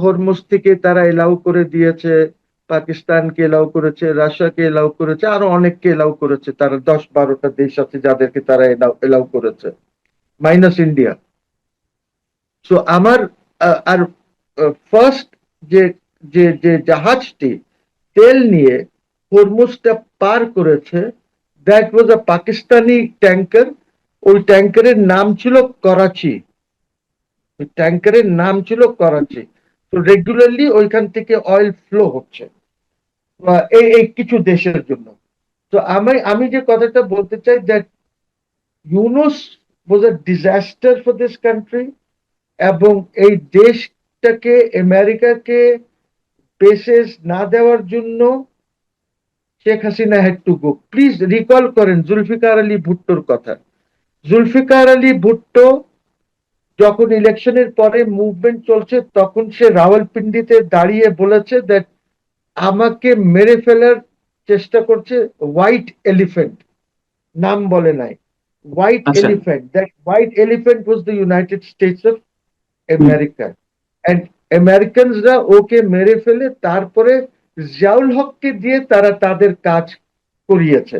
হরমুজ থেকে তারা এলাউ করে দিয়েছে, পাকিস্তানকে এলাউ করেছে, রাশিয়াকে এলাউ করেছে, আরো অনেককে এলাউ করেছে, তারা 10-12টা দেশ আছে যাদেরকে তারা এলাউ করেছে, মাইনাস ইন্ডিয়া। সো আমার আর ফার্স্ট যে যে যে জাহাজটি তেল নিয়ে হরমুজটা পার করেছে, that was a Pakistani tanker. ওই ট্যাঙ্কারের নাম ছিল করাচি, তো রেগুলারলি ওইখান থেকে অয়েল ফ্লো হচ্ছে এই কিছু দেশের জন্য। তো আমি যে কথাটা বলতে চাই, that Yunus was a disaster for this country, এবং এই দেশটাকে আমেরিকাকে বেসেস না দেওয়ার জন্য Sheikh Hasina had to go. Please recall করেন জুলফিকার আলী ভুট্টোর কথা। জুলফিকার আলী ভুট্টো যখন ইলেকশনের পরে মুভমেন্ট চলছে, তখন সে রাওয়ালপিন্ডিতে দাঁড়িয়ে বলেছে দ্যাট আমাকে মেরে ফেলার চেষ্টা করছে হোয়াইট এলিফ্যান্ট, নাম বলে নাই, white elephant. That white elephant was the United States of America. And আমেরিকানসরা ওকে মেরে ফেলে তারপরে জিয়াউল হককে দিয়ে তারা তাদের কাজ করিয়েছে,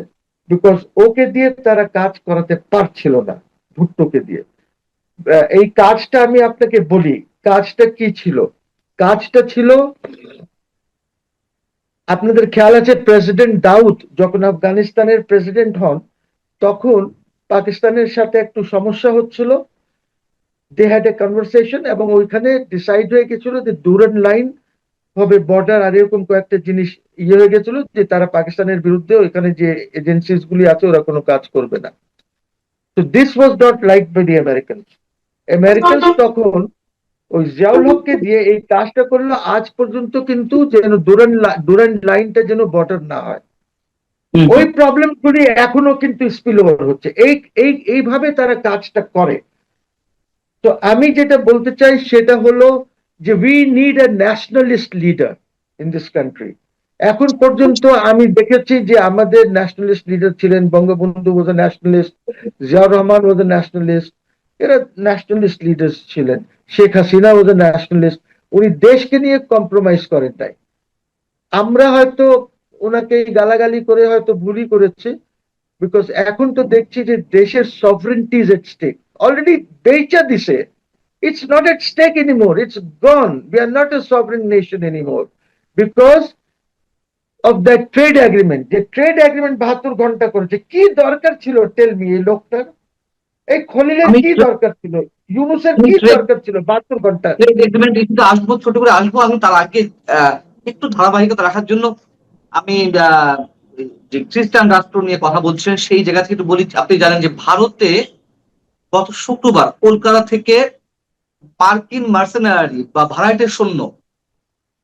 বিকজ ওকে দিয়ে তারা কাজ করাতে পারছিল না, ভুট্টোকে দিয়ে। এই কাজটা আমি আপনাকে বলি, কাজটা কি ছিল। কাজটা ছিল, আপনাদের খেয়াল আছে প্রেসিডেন্ট দাউদ যখন আফগানিস্তানের প্রেসিডেন্ট হন, তখন পাকিস্তানের সাথে একটু সমস্যা হচ্ছিল, দে হ্যাড এ কনভারসেশন, এবং ওইখানে ডিসাইড হয়ে গেছিল যে ডুরান্ড লাইন হবে বর্ডার, আর এরকম কয়েকটা জিনিস হয়ে গেছিল যে তারা পাকিস্তানের বিরুদ্ধে ওইখানে যে এজেন্সিস গুলি আছে ওরা কোনো কাজ করবে না। তো this was not like by the Americans তখন ওই জিয়াউল হককে দিয়ে এই কাজটা করলো, আজ পর্যন্ত কিন্তু যেন ডুরান্ড লাইনটা যেন বর্ডার না হয়। ওই প্রবলেম গুলি এখনো কিন্তু স্পিল ওভার হচ্ছে, এইভাবে তারা কাজটা করে। তো আমি যেটা বলতে চাই সেটা হলো যে we need a nationalist leader in this country. এখন পর্যন্ত আমি দেখেছি যে আমাদের ন্যাশনালিস্ট লিডার ছিলেন, বঙ্গবন্ধু ওয়াজ এ ন্যাশনালিস্ট, জিয়াউর রহমান ওয়াজ এ ন্যাশনালিস্ট, এরা ন্যাশনালিস্ট লিডার ছিলেন। শেখ হাসিনা ওয়াজ এ ন্যাশনালিস্ট, উনি দেশকে নিয়ে কম্প্রোমাইজ করেন নাই। আমরা হয়তো ওনাকে গালাগালি করে হয়তো ভুলই করেছি, বিকজ এখন তো দেখছি যে দেশের sovereignty is at stake, already বেচা দিছে। It's not at stake anymore. It's gone. We are not a sovereign nation anymore because of that trade agreement. The trade agreement 72 ঘন্টা করেছে। কি দরকার ছিল টেল মি এই লোকটার? এই খলিলের কি দরকার ছিল? ইউনুসের কি দরকার ছিল 72 ঘন্টা? আসবো, ছোট করে আসবো। আমি তার আগে একটু ধারাবাহিকতা রাখার জন্য আমি যে খ্রিস্টান রাষ্ট্র নিয়ে কথা বলছেন সেই জায়গা থেকে একটু বলি। আপনি জানেন যে ভারতে গত শুক্রবার কলকাতা থেকে মার্কিন মার্সেনারি বা ভাড়াটের সৈন্য,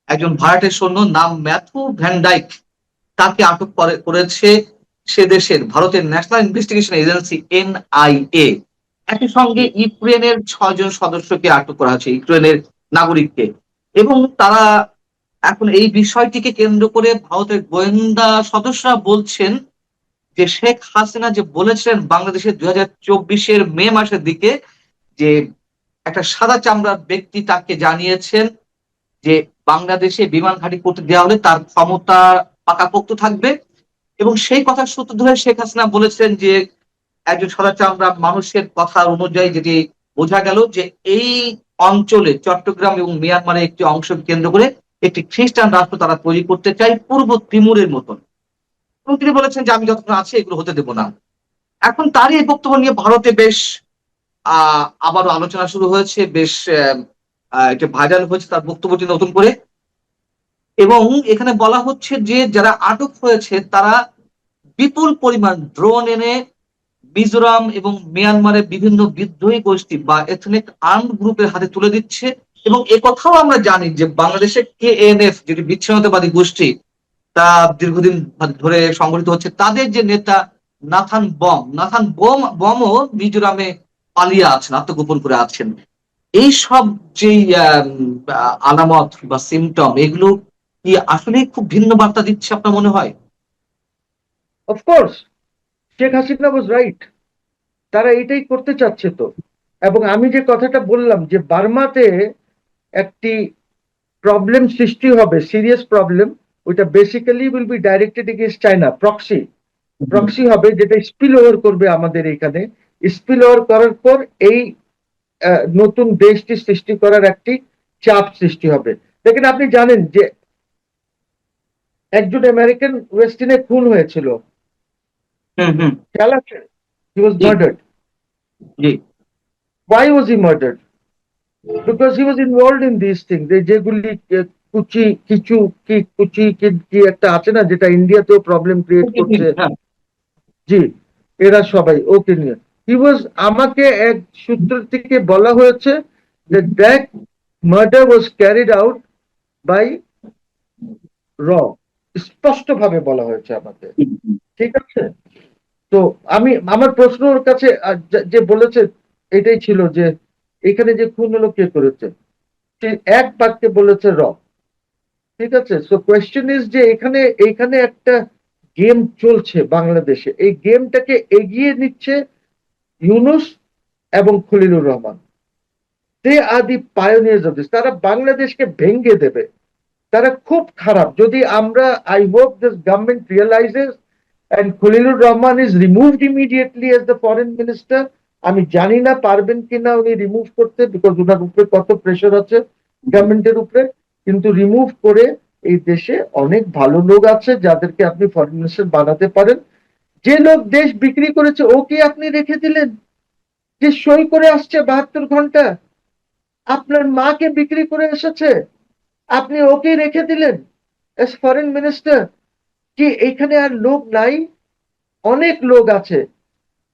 একজন ভাড়াটের সৈন্য নাম ম্যাথু ভ্যান ডাইক, তাকে আটক করেছে সে দেশের ভারতের ন্যাশনাল ইনভেস্টিগেশন এজেন্সি NIA। একই সঙ্গে ইউক্রেনের 6 জন সদস্যকে আটক করা হয়েছে, ইউক্রেনের নাগরিককে। এবং তারা এখন এই বিষয়টিকে কেন্দ্র করে ভারতের গোয়েন্দা সদস্যরা বলছেন যে শেখ হাসিনা যে বলেছিলেন বাংলাদেশের 2024-এর মে মাসের দিকে যে একটা সাদা চামড়ার ব্যক্তি তাকে জানিয়েছেন যে বাংলাদেশে বিমান ঘাঁটি করতে দেওয়া হলে তার ক্ষমতা পাকাপোক্ত থাকবে। এবং সেই কথার সূত্র ধরে শেখ হাসিনা বলেছিলেন যে একজন সাদা চামড়া মানুষের কথা অনুযায়ী যেটি বোঝা গেল যে এই অঞ্চলে চট্টগ্রাম এবং মিয়ানমারের একটি অংশ কেন্দ্র করে একটি খ্রিস্টান রাষ্ট্র তারা তৈরি করতে চায়, পূর্ব তিমুরের মতন। এবং তিনি বলেছেন যে আমি যতক্ষণ আছি এগুলো হতে দেব না। এখন তারই এই বক্তব্য নিয়ে ভারতে বেশ আবারও আলোচনা শুরু হয়েছে, বেশ এটা ভাইরাল হয়েছে তার বক্তব্যটি নতুন করে। এবং এখানে বলা হচ্ছে যে যারা আটক হয়েছে তারা বিপুল পরিমাণ ড্রোন এনে মিজোরাম এবং মিয়ানমারের বিভিন্ন বিদ্রোহী গোষ্ঠী বা এথনিক আর্মড গ্রুপের হাতে তুলে দিচ্ছে। এবং কথাও আমরা জানি যে বাংলাদেশে KNF যেটি বিচ্ছিন্নতাবাদী গোষ্ঠী, তা দীর্ঘদিন ধরে সংগঠিত হচ্ছে। তাদের যে নেতা নাথান বমও মিজোরামে পালিয়ে আছেন, আত্মগোপন করে আছেন। এই সব যেই আলামত বা সিমটম, এগুলো কি আসলে খুব ভিন্ন বার্তা দিচ্ছে আপনার মনে হয়? Of course Sheikh Hasina was right, তারা এটাই করতে চাচ্ছে তো। এবং আমি যে কথাটা বললাম যে বার্মাতে একটি প্রবলেম সৃষ্টি হবে, সিরিয়াস প্রবলেম, ওইটা basically will be directed against China. Proxy হবে, যেটা স্পিল ওভার করবে আমাদের এখানে। স্পিল ওভার করার পর এই নতুন দেশটি সৃষ্টি করার একটি চাপ সৃষ্টি হবে। দেখেন, আপনি জানেন যে একজন আমেরিকান ওয়েস্টিনে খুন হয়েছিল, খেয়াল আছে? He was murdered. Why was he murdered? Because he was involved in these things. যেগুলি কুচি একটা আছে না, যেটা ইন্ডিয়াতেও প্রবলেম ক্রিয়েট করছে। জি, এরা সবাই ওকে নিয়ে। আমাকে এক সূত্র থেকে বলা হয়েছে যে that murder was carried out by raw, স্পষ্ট ভাবে বলা হয়েছে আমাকে। ঠিক আছে, তো আমার প্রশ্ন ওর কাছে যে বলেছে এটাই ছিল যে এখানে যে খুন হলো কে করেছে, সে এক বাক্যে বলেছে র। ঠিক আছে, সো কোয়েশ্চেন ইজ যে এখানে একটা গেম চলছে বাংলাদেশে। এই গেমটাকে এগিয়ে নিচ্ছে ইউনূস এবং Khalilur Rahman. They are the pioneers of this. তারা বাংলাদেশকে ভেঙে দেবে, তারা খুব খারাপ। যদি I hope this government realises and Khalilur Rahman is removed immediately as the foreign minister. আমি জানি না পারবেন কিনা উনি রিমুভ করতে, বিকজ ওনার উপরে কত প্রেশার আছে গভর্নমেন্টের উপরে। কিন্তু রিমুভ করে এই দেশে অনেক ভালো লোক আছে যাদেরকে আপনি ফরেন মিনিস্টার বানাতে পারেন। যে লোক দেশ বিক্রি করেছে ওকে আপনি রেখে দিলেন, যে সই করে আসছে 72 ঘন্টা, আপনার মাকে বিক্রি করে এসেছে, আপনি ওকে রেখে দিলেন এস ফরেন মিনিস্টার। কি এখানে আর লোক নাই? অনেক লোক আছে,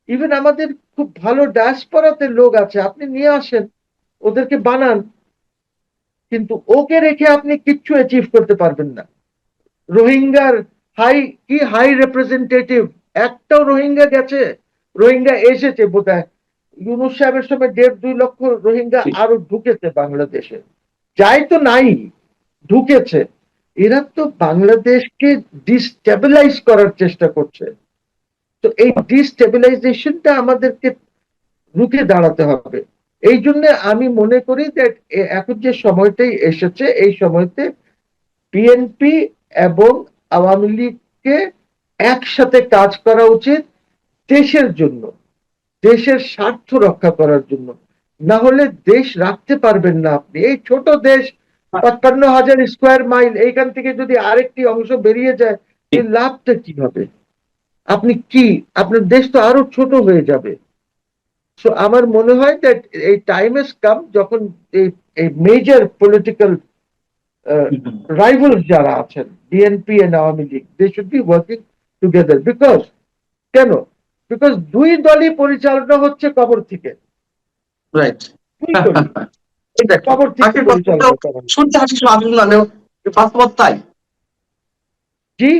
ইভেন আমাদের খুব ভালো ডায়াসপোরাতে লোক আছে, আপনি নিয়ে আসেন, ওদেরকে বানান। কিন্তু ওকে রেখে আপনি কিচ্ছু অ্যাচিভ করতে পারবেন না। রোহিঙ্গার হাই রিপ্রেজেন্টেটিভ একটাও রোহিঙ্গা গেছে? রোহিঙ্গা এসেছে বোধহয় ইউনূস সাহেবের সময় 1.5-2 লক্ষ রোহিঙ্গা আরো ঢুকেছে বাংলাদেশে, যাই তো নাই, ঢুকেছে। এরা তো বাংলাদেশকে ডিস্টেবিলাইজ করার চেষ্টা করছে। তো এই ডিস্টেবিলাইজেশনটা আমাদেরকে রুখে দাঁড়াতে হবে। এই জন্য আমি মনে করি যে এখন যে সময়টাই এসেছে, এই সময়তে বিএনপি এবং আওয়ামী লীগকে একসাথে কাজ করা উচিত দেশের জন্য, দেশের স্বার্থ রক্ষা করার জন্য। না হলে দেশ রাখতে পারবেন না আপনি। এই ছোট দেশ ৫৫,০০০ স্কোয়ার মাইল, এইখান থেকে যদি আরেকটি অংশ বেরিয়ে যায়, এই লাভটা কি হবে? আপনার দেশ তো আরো ছোট হয়ে যাবে। সো আমার মনে হয় দ্যাট এই টাইম হ্যাজ কাম যখন এই মেজর পলিটিক্যাল রাইভালস যারা আছেন, BNP and Awami League, they should be working together. কেন? বিকজ দুই দলই পরিচালনা হচ্ছে কবর থেকে। রাইট। কবর থেকে পরিচালনা করা শুনতে হাসি বাস্তবতা তাই জি,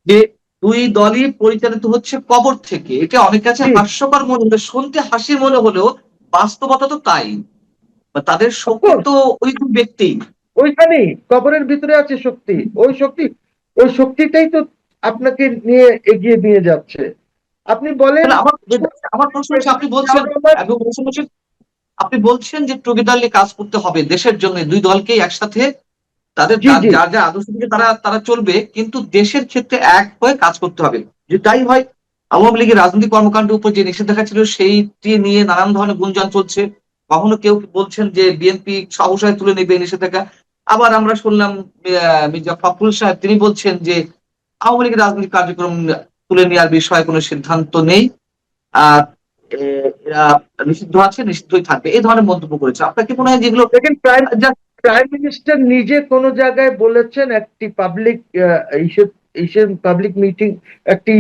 যে দুই দলই পরিচালিত হচ্ছে কবর থেকে। এটা অনেক কাছে হাস্যকর মনে হলো, শুনতে হাসি মনে হলেও বাস্তবতা তো তাই। তাদের শক্তি তো ওই দুই ব্যক্তি, ওইখানেই কবরের ভিতরে আছে শক্তি। ওই শক্তিটাই তো আপনাকে নিয়ে এগিয়ে নিয়ে যাচ্ছে। আপনি বলেন, আমার প্রশ্ন হচ্ছে, আপনি বলছেন যে টুগেদারলি কাজ করতে হবে দেশের জন্য, দুই দলকে একসাথে তাদের যার যার আদর্শ থেকে তারা চলবে, কিন্তু দেশের ক্ষেত্রে এক হয়ে কাজ করতে হবে। যদি তাই হয়, আওয়ামী লীগের রাজনৈতিক কর্মকাণ্ডের উপর যে নিষেধাজ্ঞা ছিল সেইটি নিয়ে নানান ধরনের গুঞ্জন চলছে। কখনো কেউ বলছেন যে বিএনপি সহসায় তুলে নেবে নিষেধাজ্ঞা, আবার আমরা শুনলাম মির্জা ফখরুল সাহেব তিনি বলছেন যে আওয়ামী লীগের রাজনৈতিক কার্যক্রম তুলে নেওয়ার বিষয়ে কোনো সিদ্ধান্ত নেই, এরা নিষিদ্ধ আছে, নিষিদ্ধই থাকবে, এই ধরনের মন্তব্য করেছে। আপনার কি মনে হয় যেগুলো? দেখেন, প্রাইম মিনিস্টার নিজে কোন জায়গায় বলেছেন একটি পাবলিক পাবলিক মিটিং একটি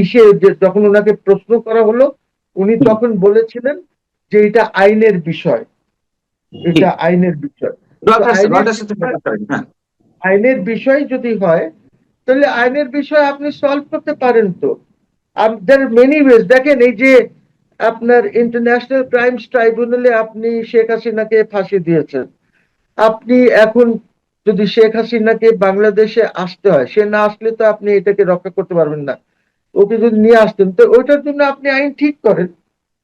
যখন ওনাকে প্রশ্ন করা হলো, উনি তখন বলেছিলেন যে এটা আইনের বিষয়, এটা আইনের বিষয়। তো রয়টার্সের সাথে দেখা করেন, হ্যাঁ। আইনের বিষয় যদি হয়, তাহলে আইনের বিষয় আপনি সলভ করতে পারেন। তো দেয়ার আর মেনি ওয়েজ। দেখেন, এই যে আপনার ইন্টারন্যাশনাল ক্রাইমস ট্রাইব্যুনালে আপনি শেখ হাসিনাকে ফাঁসি দিয়েছেন, আপনি এখন যদি শেখ হাসিনাকে বাংলাদেশে আসতে হয়, সে না আসলে তো আপনি এটাকে রক্ষা করতে পারবেন না। ওকে যদি নিয়ে আসতেন, তো ওইটার জন্য আপনি আইন ঠিক করেন।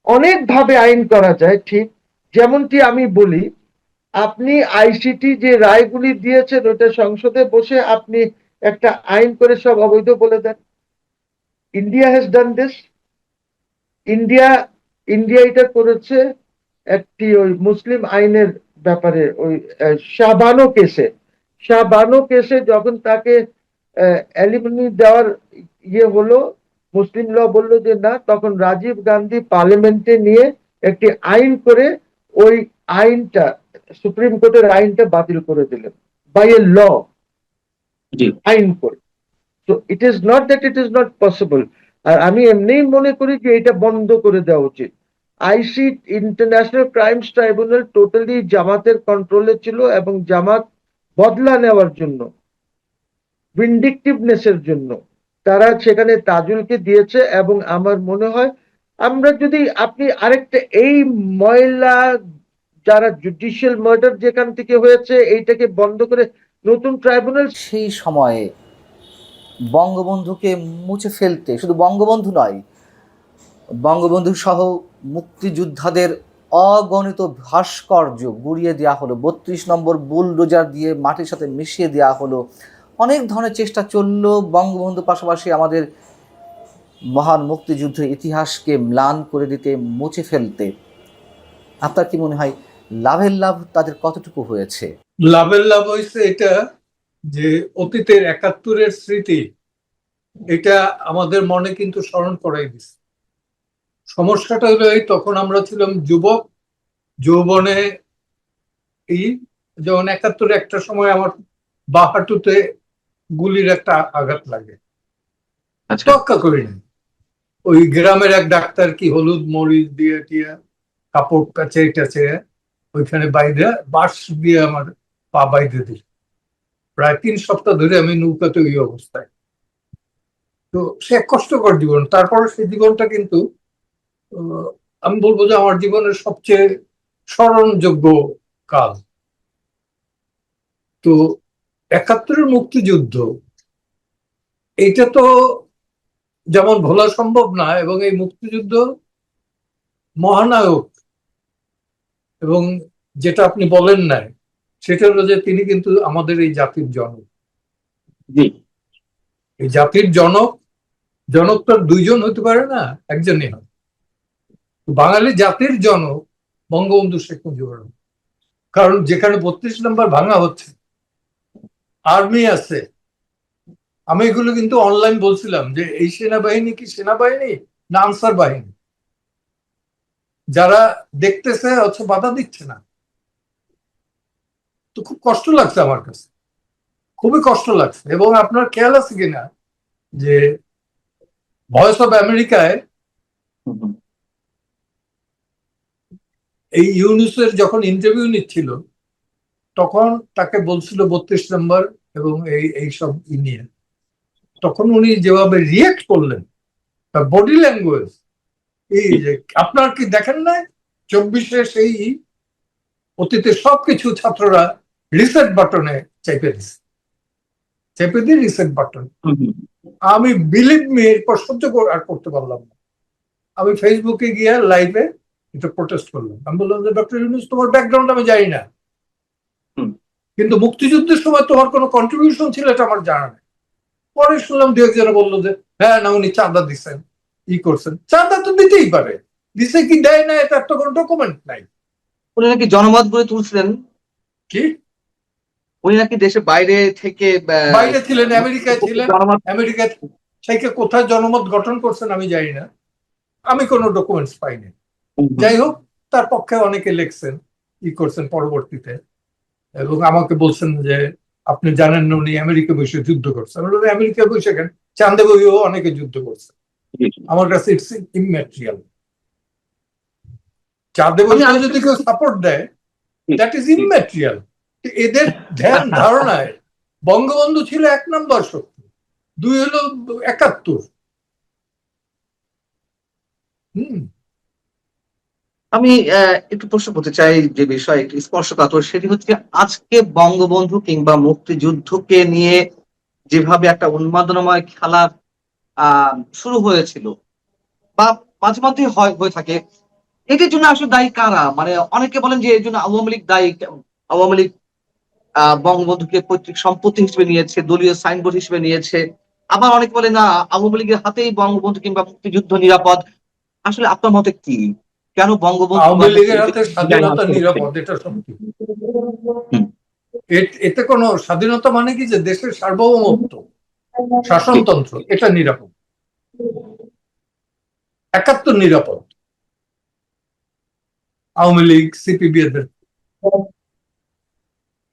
অনেক ভাবে আইন করা যায়, ঠিক যেমনটি আমি বলি, আপনি আইসিটি যে রায়গুলি দিয়েছেন ওটা সংসদে বসে আপনি একটা আইন করে সব অবৈধ বলে দেন। India has done this. India India এটা করেছে একটি ওই মুসলিম আইনের ব্যাপারে, ওই শাহবানো কেসে যখন তাকে অ্যালিমনি দেওয়ার ইয়ে হলো, মুসলিম ল বললো যে না, তখন রাজীব গান্ধী পার্লামেন্টে নিয়ে একটি আইন করে ওই আইনটা, সুপ্রিম কোর্টের আইনটা বাতিল করে দিলেন, বাই এ ল, জি। আইন করে। তো it is not that it is not possible. আর আমি এমনিই মনে করি যে এটা বন্ধ করে দেওয়া উচিত। আইসি, ইন্টারন্যাশনাল ক্রাইমস ট্রাইব্যুনাল টোটালি জামাতের কন্ট্রোলে ছিল, এবং জামাত বদলা নেওয়ার জন্য, ভিন্ডিকটিভনেসের জন্য তারা সেখানে তাজুলকে দিয়েছে। এবং আমার মনে হয় আমরা যদি, আপনি আরেকটা, এই ময়লা যারা জুডিশিয়াল মার্ডার যেখান থেকে হয়েছে এইটাকে বন্ধ করে নতুন ট্রাইব্যুনাল, সেই সময়ে বঙ্গবন্ধুকে মুছে ফেলতে, শুধু বঙ্গবন্ধু নয়, বঙ্গবন্ধু সহ মুক্তিযোদ্ধাদের অগণিত ভাস্কর্য গুড়িয়ে দেওয়া হলো, 32 নম্বর বুলডোজার দিয়ে মাটির সাথে মিশিয়ে দেওয়া হলো। অনেক ধরনের চেষ্টা চলল বঙ্গবন্ধুর পাশাপাশি আমাদের মহান মুক্তিযুদ্ধের ইতিহাসকে ম্লান করে দিতে, মুছে ফেলতে। আপনার কি মনে হয় লাভের লাভ তাদের কতটুকু হয়েছে? লাভের লাভ হয়েছে এটা যে অতীতের 71-এর স্মৃতি এটা আমাদের মনে কিন্তু স্মরণ করাই দিচ্ছে। সমস্যাটা হলো এই, তখন আমরা ছিলাম যুবক, যৌবনে এই যেমন 71-এ একটা সময় আমার বাঁ হাঁটুতে গুলির একটা আঘাত লাগে, রক্ষা করিনি। ওই গ্রামের এক ডাক্তার কি হলুদ মরিচ দিয়ে টিয়া কাপড় কাছে টাছে ওইখানে বাইরে বাঁশ দিয়ে আমার পা বাইরে দিল। প্রায় 3 সপ্তাহ ধরে আমি নৌকাতে ওই অবস্থায়। তো সে কষ্টকর জীবন। তারপরে সেই জীবনটা কিন্তু আমি বলবো যে আমার জীবনের সবচেয়ে স্মরণযোগ্য কাল। তো 71-এর মুক্তিযুদ্ধ এটা তো যেমন ভোলা সম্ভব না, এবং এই মুক্তিযুদ্ধ মহানায়ক, এবং যেটা আপনি বলেন নাই সেটা হলো যে তিনি কিন্তু আমাদের এই জাতির জনক। এই জাতির জনক, জনক তো 2 জন হতে পারে না, একজনই হয়। বাঙালি জাতির জনক বঙ্গবন্ধু শেখ মুজিবুর রহমান। কারণ যেখানে 32 নম্বর ভাঙা হচ্ছে, আর্মি আছে। আমি এগুলো কিন্তু অনলাইন বলছিলাম যে এই সেনাবাহিনী কি সেনাবাহিনী না আনসার বাহিনী, যারা দেখতেছে হচ্ছে বাধা দিচ্ছে না। তো খুব কষ্ট লাগছে আমার কাছে, খুবই কষ্ট লাগছে। এবং আপনার খেয়াল আছে কিনা যে ভয়েস অফ আমেরিকায় এই ইউনুসের যখন ইন্টারভিউ নিচ্ছিল তখন তাকে বলছিল 32 নম্বর এবং এই সব নিয়ে, তখন উনি যেভাবে রিয়েক্ট করলেন, তার বডি ল্যাঙ্গুয়েজ, এই যে আপনার কি দেখেন না 24-এ সেই অতীতে সবকিছু ছাত্ররা রিসেট বাটনে চেপে দিচ্ছে, চেপে দিয়ে রিসেট বাটন। আমি বিলিভ মি এরপর সহ্য আর করতে পারলাম না। আমি ফেসবুকে গিয়ে লাইভে এটা প্রোটেস্ট করলাম। আমি বললাম যে ডক্টর ইউনুস, তোমার ব্যাকগ্রাউন্ড আমি জানি না, কিন্তু মুক্তিযুদ্ধের সময় তোমার কোনো কন্ট্রিবিউশন ছিল এটা আমার জানা নেই। পরে শুনলাম 2 একজনে বললো যে হ্যাঁ না, উনি চাঁদা দিচ্ছেন, ই করছেন। চাঁদা তো দিতেই পারে, দিছে কি দেয় না এটা তো কোনো ডকুমেন্ট নাই। উনি নাকি জনমত গড়ে তুলছিলেন। কি উনি নাকি দেশের বাইরে থেকে বাইরে ছিলেন, আমেরিকায় ছিলেন, আমেরিকা থেকে কোথায় জনমত গঠন করছেন আমি জানি না, আমি কোনো ডকুমেন্টস পাইনি। যাই হোক, তার পক্ষে অনেকে লিখছেন, ই করছেন পরবর্তীতে, এবং আমাকে বলছেন যে আপনি জানেন না উনি আমেরিকা বসে যুদ্ধ করছে। আমরা বলি, আমেরিকা বসে কেন, চাঁদে বইও অনেকে যুদ্ধ করছে। আমার কাছে ইটস ইমম্যাটেরিয়াল। চাঁদে বসে যদি কেউ সাপোর্ট দেয়, দ্যাট ইজ ইমম্যাটেরিয়াল। এদের ধ্যান ধারণায় বঙ্গবন্ধু ছিল 1 নম্বর শক্তি, 2 হলো 71। আমি একটু প্রশ্ন করতে চাই, যে বিষয় একটু স্পর্শকাতর, সেটি হচ্ছে আজকে বঙ্গবন্ধু কিংবা মুক্তিযুদ্ধকে নিয়ে যেভাবে একটা উন্মাদনাময় খেলা শুরু হয়েছিল বা মাঝে মধ্যে হয়ে থাকে, এটির জন্য আসলে দায়ী কারা? মানে অনেকে বলেন যে এর জন্য আওয়ামী লীগ দায়ী। আওয়ামী লীগ বঙ্গবন্ধুকে পৈতৃক সম্পত্তি হিসেবে নিয়েছে, দলীয় সাইনবোর্ড হিসেবে নিয়েছে। আবার অনেকে বলে না, আওয়ামী লীগের হাতেই বঙ্গবন্ধু কিংবা মুক্তিযুদ্ধ নিরাপদ। আসলে আপনার মতে কি? কেন বঙ্গবন্ধু আওয়ামী লীগের হাতে স্বাধীনতা নিরাপদ, এটা সত্যি। এতে কোনো স্বাধীনতা মানে কি যে দেশের সার্বভৌমত্ব, শাসনতন্ত্র, এটা নিরাপদ। 71 নিরাপদ, আওয়ামী লীগ, সিপিবি এদের।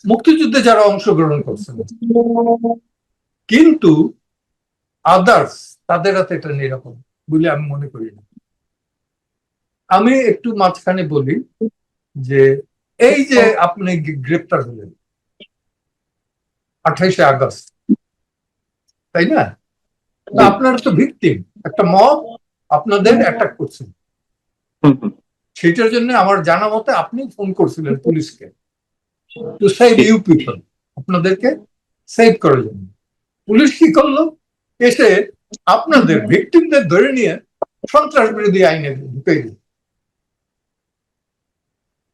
মুক্তিযুদ্ধে যারা অংশগ্রহণ করছেন, কিন্তু আদার্স তাদের হাতে এটা নিরাপদ বলে আমি মনে করি না। আমি একটু মাঝখানে বলি যে এই যে আপনি গ্রেপ্তার হলেন 28শে আগস্ট, তাই না? আপনারা তো ভিকটিম, একটা মব আপনাদের অ্যাটাক করছেন। সেটার জন্য আমার জানা মতে আপনি ফোন করছিলেন পুলিশকে, টু সেভ ইউ পিপল, আপনাদেরকে সেভ করার জন্য। পুলিশ কি করলো? এসে আপনাদের ভিকটিমদের ধরে নিয়ে সন্ত্রাস বিরোধী আইনে ঢুকিয়ে দিল।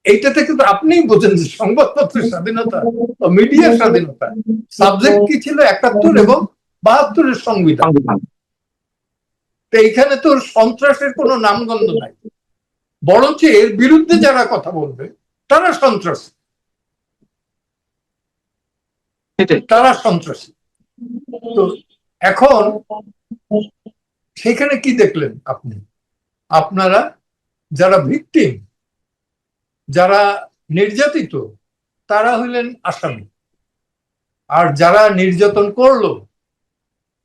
এইটাতে কিন্তু আপনিই বোঝেন যে সংবাদপত্রের স্বাধীনতা ও মিডিয়ার স্বাধীনতা, সাবজেক্ট কি ছিল 71 এবং 72-এর সংবিধান। তো এইখানে তো সন্ত্রাসের কোনো নামগন্ধ নাই, বরঞ্চ এর বিরুদ্ধে যারা কথা বলবে তারা সন্ত্রাসী, তারা সন্ত্রাসী। তো এখন সেখানে কি দেখলেন আপনি? আপনারা যারা ভিকটিম, যারা নির্যাতিত, তারা হইলেন আসামি, আর যারা নির্যাতন করলো,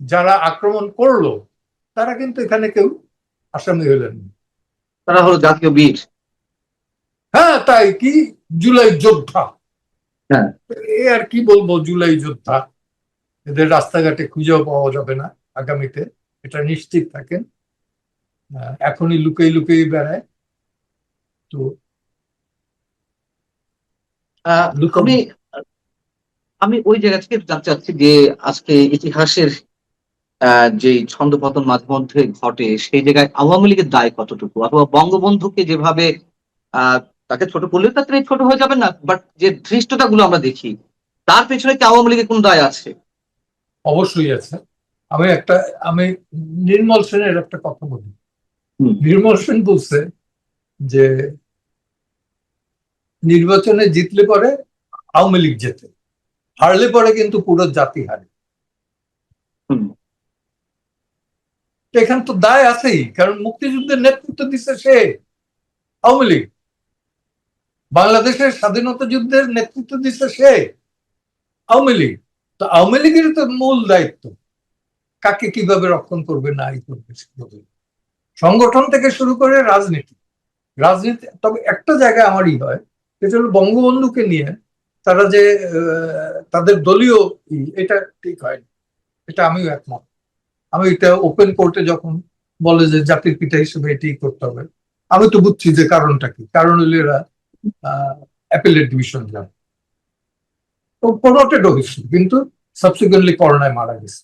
যারা আক্রমণ করলো, তারা কিন্তু এখানে কেউ আসামি হইলেন না। তারা হলো জাতীয় বীর। হ্যাঁ, তাই কি, জুলাই যোদ্ধা। হ্যাঁ, এ আর কি বলবো, জুলাই যোদ্ধা। এদের রাস্তাঘাটে খুঁজেও পাওয়া যাবে না আগামীতে, এটা নিশ্চিত থাকেন। এখনই লুকিয়ে লুকিয়ে বেড়ায়। তো আমি আমি ওই জায়গা থেকে জানতে চাচ্ছি যে আজকে ইতিহাসের যে ছন্দপতন মাঝে মধ্যে ঘটে, সেই জায়গায় আওয়ামী লীগের দায় কতটুকু? অথবা বঙ্গবন্ধুকে যেভাবে আহ তাকে ছোট করলে তার তিনি ছোট হয়ে যাবেন না, বাট যে ধৃষ্টতা গুলো আমরা দেখি, তার পেছনে কি আওয়ামী লীগের কোন দায় আছে? অবশ্যই আছে। আমি নির্মল সেনের একটা কথা বলি। নির্মল সেন বলছে যে নির্বাচনে জিতলে পরে আওয়ামী লীগ জেতে, হারলে পরে কিন্তু পুরো জাতি হারে। এখানে তো দায় আছেই, কারণ মুক্তিযুদ্ধের নেতৃত্ব দিচ্ছে সে, আওয়ামী লীগ। বাংলাদেশের স্বাধীনতা যুদ্ধের নেতৃত্ব দিচ্ছে সে, আওয়ামী লীগ। তো আওয়ামী লীগের তো মূল দায়িত্ব কাকে কিভাবে রক্ষণ করবে, নাই করবে, সংগঠন থেকে শুরু করে রাজনীতি। তবে একটা জায়গায় আমারই হয়, সেটা হলো বঙ্গবন্ধুকে নিয়ে তারা যে তাদের দলীয় এটা ঠিক হয়, এটা আমিও একমত। আমি এটা ওপেন কোর্টে যখন বলে যে জাতির পিতা হিসেবে এটি করতে হবে, আমি তো বুঝছি যে কারণটা কি। কারণ হলো এরা অ্যাপিলেট ডিভিশন যান, তো প্রমোটেড হয়েছিল, কিন্তু সাবসিকুয়েন্টলি করোনায় মারা গেছে।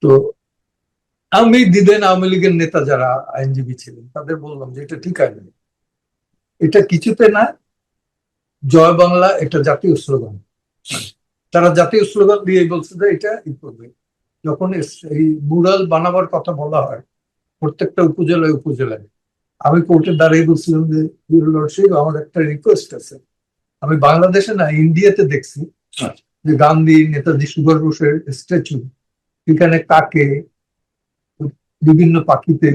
তো আমি দিদেন আওয়ামী লীগের নেতা যারা আইনজীবী ছিলেন তাদের বললাম যে এটা ঠিক আছে, এটা কিছুতে না জয় বাংলা, এটা জাতীয় স্লোগান। তারা জাতীয় স্লোগান দিয়ে বলছে যে এটা করবে। যখন এই মুরাল বানাবার কথা বলা হয় প্রত্যেকটা উপজেলায়, আমি কোর্টে দাঁড়িয়ে বলছিলাম যে আমার একটা রিকোয়েস্ট আছে। আমি বাংলাদেশে না, ইন্ডিয়াতে দেখছি যে গান্ধী, নেতাজি সুভাষ বোসের স্ট্যাচু, এখানে কাকে, বিভিন্ন পাখিতে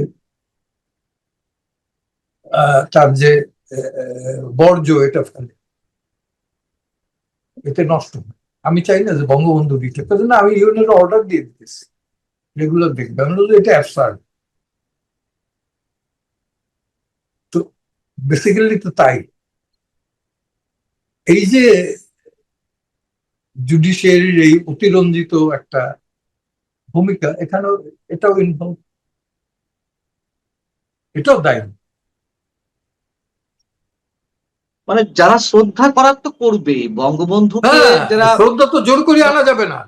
তার যে বর্জ্য এটা ফেলে। এতে নষ্ট হয়। আমি চাই না যে বঙ্গবন্ধু দিতে, না আমি ইউএনের অর্ডার দিয়ে দিতেছি, রেগুলার দেখবে। আমি বলছি এটা অ্যাবসার্ড। তো বেসিক্যালি তো তাই। এই যে জুডিশিয়ারির এই অতিরঞ্জিত একটা ভূমিকা, এখানেও এটাও ইনভলভ, এটাও দায়ী। মানে যারা শ্রদ্ধা করার তো করবেই, বঙ্গবন্ধুকে হ্যাঁ, যারা শ্রদ্ধা তো জোর করে আনা যাবে না,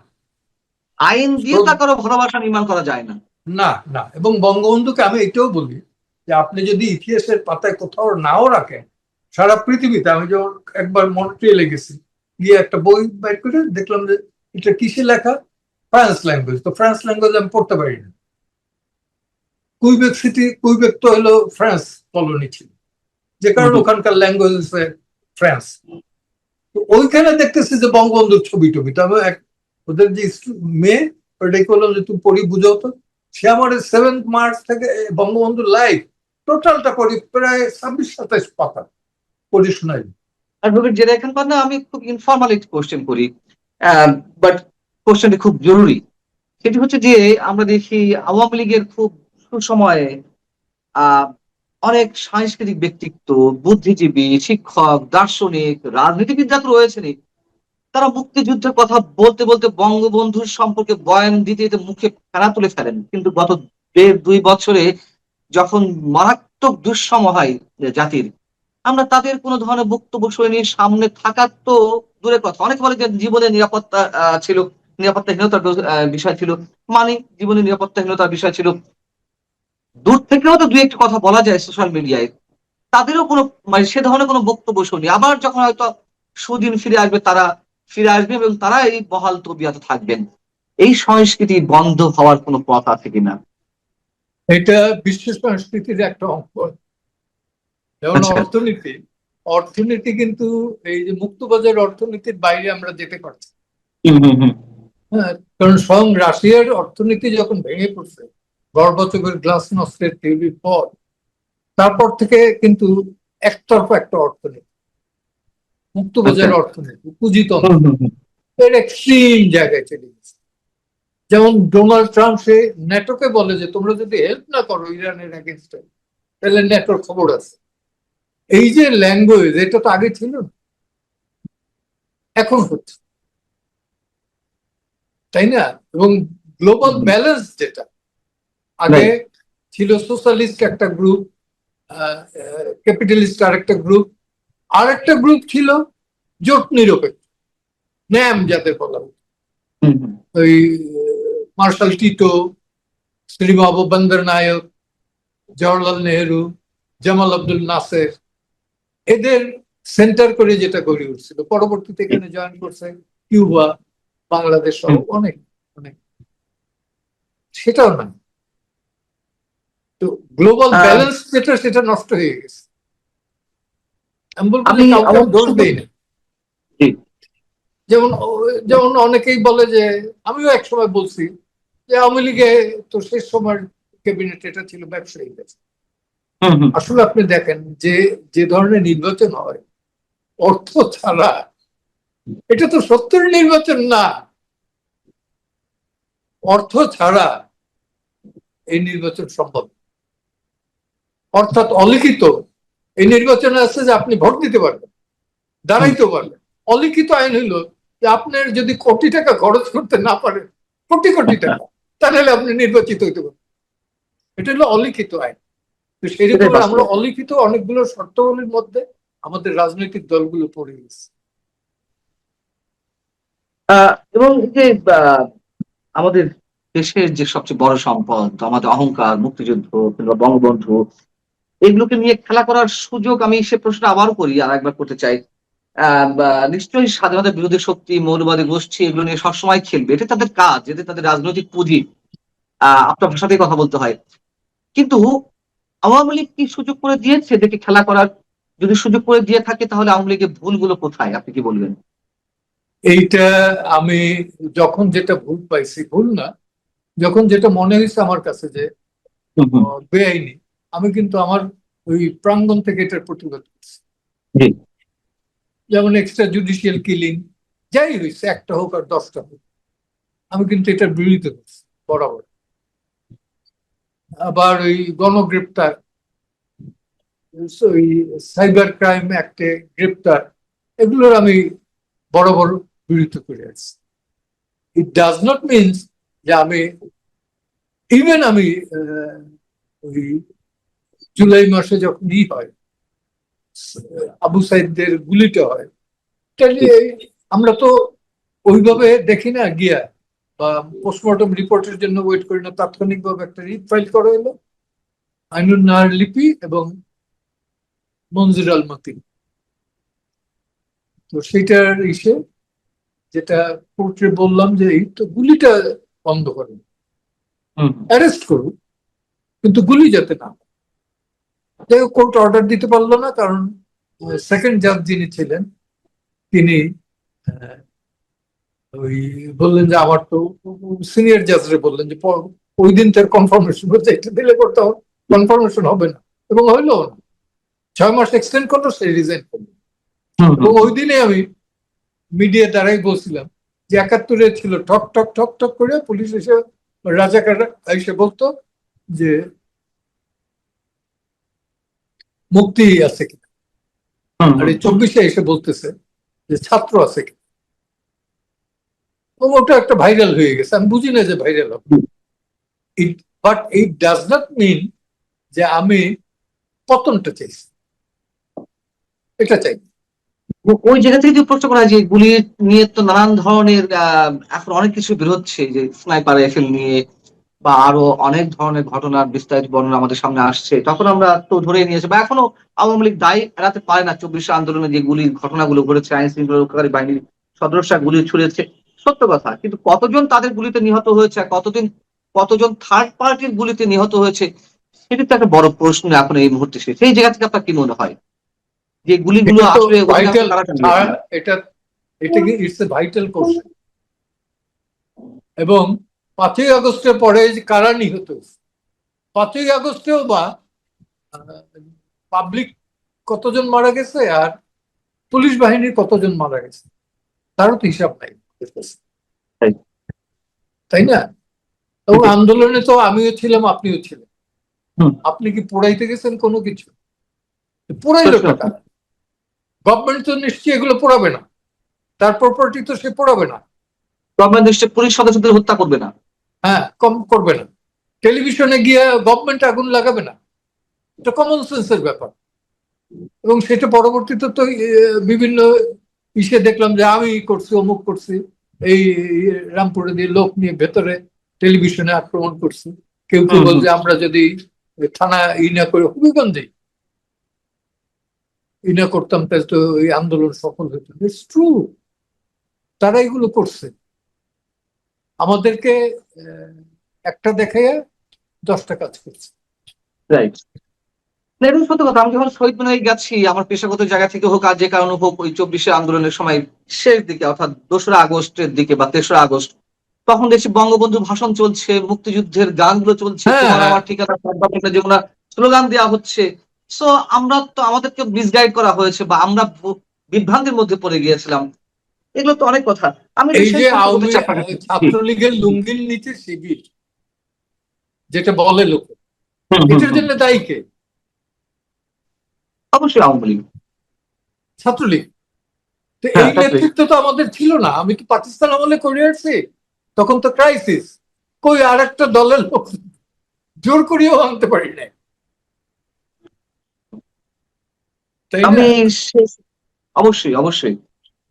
আইন দিয়ে তা কারো ভালোবাসা নির্মাণ করা যায় না। না না। এবং বঙ্গবন্ধুকে আমি এটাও বলি যে আপনি যদি ইতিহাসের পাতায় কোথাও নাও রাখেন, সারা পৃথিবীতে, আমি যখন একবার মন্ট্রিয়েলে গেছি, গিয়ে একটা বই বাইর করে দেখলাম যে এটা কিসে লেখা, ফ্রান্স ল্যাঙ্গুয়েজ। তো ফ্রান্স ল্যাঙ্গুয়েজ আমি পড়তে পারি না। কুইবেক সিটি, কুইবেক তো হলো ফ্রান্স কলোনি ছিল, যে কারণে ওখানকার ল্যাঙ্গুয়েজ ফ্রান্স। তো ওইখানে দেখতেছি যে বঙ্গবন্ধুর ছবি টবি, তবে ওদের যে মেয়ে, ওটাই করলাম যে তুমি পড়ি বুঝাও তো। সে আমার 7 মার্চ থেকে বঙ্গবন্ধুর লাইফ টোটালটা পড়ি, প্রায় 26-27 পাতা পড়ি শোনাই। অ্যাডভোকেট জেরা খান পান্না, আমি খুব ইনফর্মাল একটি কোশ্চেন করি, বাট কোশ্চেনটি খুব জরুরি। সেটি হচ্ছে যে আমরা দেখি আওয়ামী লীগের খুব সুসময়ে আহ অনেক সাংস্কৃতিক ব্যক্তিত্ব, বুদ্ধিজীবী, শিক্ষক, দার্শনিক, রাজনীতিবিদরা তো রয়েছেনই, তারা মুক্তিযুদ্ধের কথা বলতে বলতে বঙ্গবন্ধুর সম্পর্কে বয়ান দিতে দিতে মুখে ফেনা তুলে ফেলেন। কিন্তু গত 1.5-2 বছরে যখন মারাত্মক দুঃসম হয় জাতির, আমরা তাদের কোনো ধরনের বক্তব্য শুনিনি। সামনে থাকার তো দূরের কথা, অনেকে বলে যে জীবনের নিরাপত্তা ছিল, নিরাপত্তাহীনতার বিষয় ছিল, মানে জীবনের নিরাপত্তাহীনতার বিষয় ছিল। দূর থেকেও তো দুই একটি কথা বলা যায় সোশ্যাল মিডিয়ায়, তাদেরও কোনো মানে সে ধরনের কোনো বক্তব্য শুনি। আবার যখন হয়তো সুদিন ফিরে আসবে, তারা ফিরে আসবে এবং তারা এই বহাল তবিয়তে থাকবেন। এই সংস্কৃতি বন্ধ হওয়ার কোনো পথ আছে কিনা? এটা বিশ্ব সংস্কৃতির একটা অঙ্ক। যেমন আচ্ছা। অর্থনীতি, অর্থনীতি কিন্তু এই যে মুক্তবাজার অর্থনীতির বাইরে আমরা যেতে পারছি। হ্যাঁ, কারণ স্বয়ং রাশিয়ার অর্থনীতি যখন ভেঙে পড়ছে গর্বাচকের গ্লাস নষ্টের থিওরির পর, তারপর থেকে কিন্তু একতরফা একটা অর্থনীতি, মুক্তবাজার অর্থনীতি, পুঁজিতন্ত্র, এর এক্সট্রিম জায়গায় চলে গেছে। যেমন ডোনাল্ড ট্রাম্প সে ন্যাটোকে বলে যে তোমরা যদি হেল্প না করো ইরানের এগেনস্টে, তাহলে ন্যাটোর খবর আছে। এই যে ল্যাঙ্গুয়েজ, এটা তো আগে ছিল না, এখন হচ্ছে, তাই না? এবং গ্লোবাল ব্যালেন্স যেটা আগে ছিল, সোশ্যালিস্ট একটা গ্রুপ, ক্যাপিটালিস্ট আরেকটা গ্রুপ, আর একটা গ্রুপ ছিল জোট নিরপেক্ষ, ন্যাম যাদের বলা হতো, ওই মার্শাল টিটো, শ্রীবাবু বন্দর নায়ক, জওয়াহরলাল নেহেরু, জামাল আব্দুল নাসের, এদের সেন্টার করে যেটা গড়ে উঠছিল। পরবর্তীতে এখানে জয়েন করছে কিউবা, বাংলাদেশ সহ অনেক অনেক, সেটাও না। তো গ্লোবাল ব্যালেন্স যেটা, সেটা নষ্ট হয়ে গেছে। আমি বলবো যে কাউকে আমি দোষ দেই না। যেমন যেমন অনেকেই বলে যে, আমিও এক সময় বলছি যে আওয়ামী লীগে তো শেষ সময় ক্যাবিনেট এটা ছিল ব্যবসায়ী। আসলে আপনি দেখেন যে যে ধরনের নির্বাচন হয় অর্থ ছাড়া, এটা তো সত্যের নির্বাচন না। অর্থ ছাড়া এই নির্বাচন সম্ভব, অর্থাৎ অলিখিত এই নির্বাচনে আছে যে আপনি ভোট দিতে পারবেন, দাঁড়াইতে পারবেন। অলিখিত আইন হইল যে আপনার যদি কোটি টাকা খরচ করতে না পারেন, কোটি কোটি টাকা, তাহলে আপনি নির্বাচিত হইতে পারবেন। এটা হলো অলিখিত আইন। তো সেরকম আমরা অলিখিত অনেকগুলো শর্তাবলীর মধ্যে আমাদের রাজনৈতিক দলগুলো পড়ে গেছে। এবং যে আমাদের দেশের যে সবচেয়ে বড় সম্পদ, আমাদের অহংকার, মুক্তিযুদ্ধ কিংবা বঙ্গবন্ধু, এগুলোকে নিয়ে খেলা করার সুযোগ, আমি সে প্রশ্ন আবার করি, আর একবার করতে চাই। নিশ্চয়ই স্বাধীনতা বিরোধী শক্তি, মৌলবাদী গোষ্ঠী এগুলো নিয়ে সবসময় খেলবে, এটা তাদের কাজ, এতে তাদের রাজনৈতিক পুঁজি। আপনার ভাষাতেই কথা বলতে হয়। কিন্তু আওয়ামী লীগ কি সুযোগ করে দিয়েছে এদেরকে খেলা করার? যদি সুযোগ করে দিয়ে থাকে, তাহলে আওয়ামী লীগের ভুলগুলো কোথায়, আপনি কি বলবেন? এইটা আমি যখন যেটা ভুল পাইছি, ভুল না, যখন যেটা মনে হয়েছে আমার কাছে যে বেআইনি, আমি কিন্তু আমার ওই প্রাঙ্গণ থেকে এটার প্রতিবাদ করছি। যেমন এক্সট্রা জুডিশিয়াল কিলিং, যাই হয়েছে, একটা হোক আর 10টা হোক, আমি কিন্তু এটার বিরোধিতা করছি বরাবর। আবার ওই গণগ্রেপ্তার, ওই সাইবার ক্রাইম অ্যাক্টে গ্রেপ্তার, এগুলোর আমি বরাবর বিরোধিতা করে আসছি। ইট ডাজ নট মিনস যে আমি ইভেন আমি ওই জুলাই মাসে যখন হয় আবু সাইদদের গুলিটা হয়, তাহলে আমরা তো ওইভাবে দেখি না গিয়া, বা পোস্টমর্টম রিপোর্টের জন্য ওয়েট করি না, তাৎক্ষণিকভাবে একটা রিট ফাইল করা হলো আইনুন নাহার লিপি এবং মনজির আল মতিন। তো সেটার যেটা কোর্টে বললাম যে এই তো গুলিটা বন্ধ করুন, অ্যারেস্ট করুন, কিন্তু গুলি যাতে না। যাই হোক, কোর্ট অর্ডার দিতে পারলো না, কারণ সেকেন্ড জাজ যিনি ছিলেন তিনি ওই বললেন যে আমার তো, সিনিয়র জাজরে বললেন যে ওই দিন তার কনফার্মেশন হচ্ছে, এটা দিলে করতে কনফার্মেশন হবে না, এবং হইলো না। 6 মাস এক্সটেন্ড করলো, সে রিজাইন করলো। এবং ওই দিনে আমি মিডিয়া দ্বারাই বলছিলাম যে 71-এ ছিল ঠক ঠক ঠক ঠক করে পুলিশ এসে, রাজাকার এসে বলতো যে মুক্তি আছে কিনা, আর এই 24-এ এসে বলতেছে যে ছাত্র আছে কিনা। ওটা একটা ভাইরাল হয়ে গেছে, আমি বুঝি না যে ভাইরাল হবে, but it does not mean যে আমি পতনটা চাইছি, এটা চাই। ওই জায়গা থেকে যে প্রশ্ন করা হয় যে গুলি নিয়ে তো নানান ধরনের এখন অনেক কিছু বেরোচ্ছে, যে স্নাইপার রাইফেল নিয়ে বা আরো অনেক ধরনের ঘটনার বিস্তারিত বর্ণনা আমাদের সামনে আসছে, তখন আমরা তো ধরে নিয়েছি, বা এখনো আওয়ামী লীগ দায়ী এড়াতে পারে না 24 আন্দোলনে যে গুলির ঘটনাগুলো ঘটেছে, আইন শৃঙ্খলা রক্ষাকারী বাহিনীর সদস্যরা গুলি ছুড়েছে, সত্য কথা। কিন্তু কতজন তাদের গুলিতে নিহত হয়েছে, কতজন থার্ড পার্টির গুলিতে নিহত হয়েছে, সেটি তো একটা বড় প্রশ্ন এখন এই মুহূর্তে। সেই জায়গা থেকে আপনার কি মনে হয় যে গুলিগুলো আসলে এটাকে ইটস এ ভাইটাল কোশ্চেন। এবং 5ই আগস্টের পরে কারা নিহত, 5ই আগস্টেও বা পাবলিক কতজন মারা গেছে আর পুলিশ বাহিনীর কতজন মারা গেছে, তারও তো হিসাব নাই, তাই না? এবং আন্দোলনে তো আমিও ছিলাম, আপনিও ছিলেন। আপনি কি পোড়াইতে গেছেন কোনো কিছু? পোড়াইলো টাকা, গভর্নমেন্ট তো নিশ্চয়ই এগুলো পোড়াবে না, তার প্রপার্টি তো সে পোড়াবে না। গভর্নমেন্ট নিশ্চয়ই পুলিশ সদস্যদের হত্যা করবে না, হ্যাঁ, কম করবে না। টেলিভিশনে গিয়ে গভর্নমেন্ট আগুন লাগাবে না, এটা কমন সেন্সের ব্যাপার। এবং সেটা পরবর্তীতে তো বিভিন্ন ইসে দেখলাম যে আমি করছি, অমুক করছি, এই রামপুরে দিয়ে লোক নিয়ে ভেতরে টেলিভিশনে আক্রমণ করছি। কেউ কেউ বলছে আমরা যদি থানা না করে হবিগঞ্জে না করতাম তাহলে তো এই আন্দোলন সফল হতো। ইটস ট্রু, তারা এগুলো করছে, আমাদেরকে একটা দেখে 10টা কাজ করছে। রাইট। এবং সত্য কথা, আমি যখন শহীদ মিনারে গেছি, আমার পেশাগত জায়গা থেকে হোক আর যে কারণে হোক, ওই 24 আন্দোলনের সময় শেষ দিকে, অর্থাৎ 2রা আগস্টের দিকে বা 3রা আগস্ট, তখন দেখছি বঙ্গবন্ধু ভাষণ চলছে, মুক্তিযুদ্ধের গানগুলো চলছে, তোমার আমার ঠিকানা যমুনা স্লোগান দেওয়া হচ্ছে। সো আমরা তো, আমাদেরকে মিসগাইড করা হয়েছে বা আমরা বিভ্রান্তির মধ্যে পড়ে গিয়েছিলাম, এগুলো তো অনেক কথা। আমি এই যে ছাত্রলীগের লুঙ্গির নিচে শিবির যেটা বলে লোক, এটার জন্য দায়ী কে? অবশ্যই আওয়ামী লীগ, ছাত্রলীগ। তো এই নেতৃত্ব তো আমাদের ছিল না। আমি তো পাকিস্তান আমলে করে আসছি, তখন তো ক্রাইসিস, কই আর একটা দলের লোক জোর করিয়েও আনতে পারি না। আমি অবশ্যই অবশ্যই।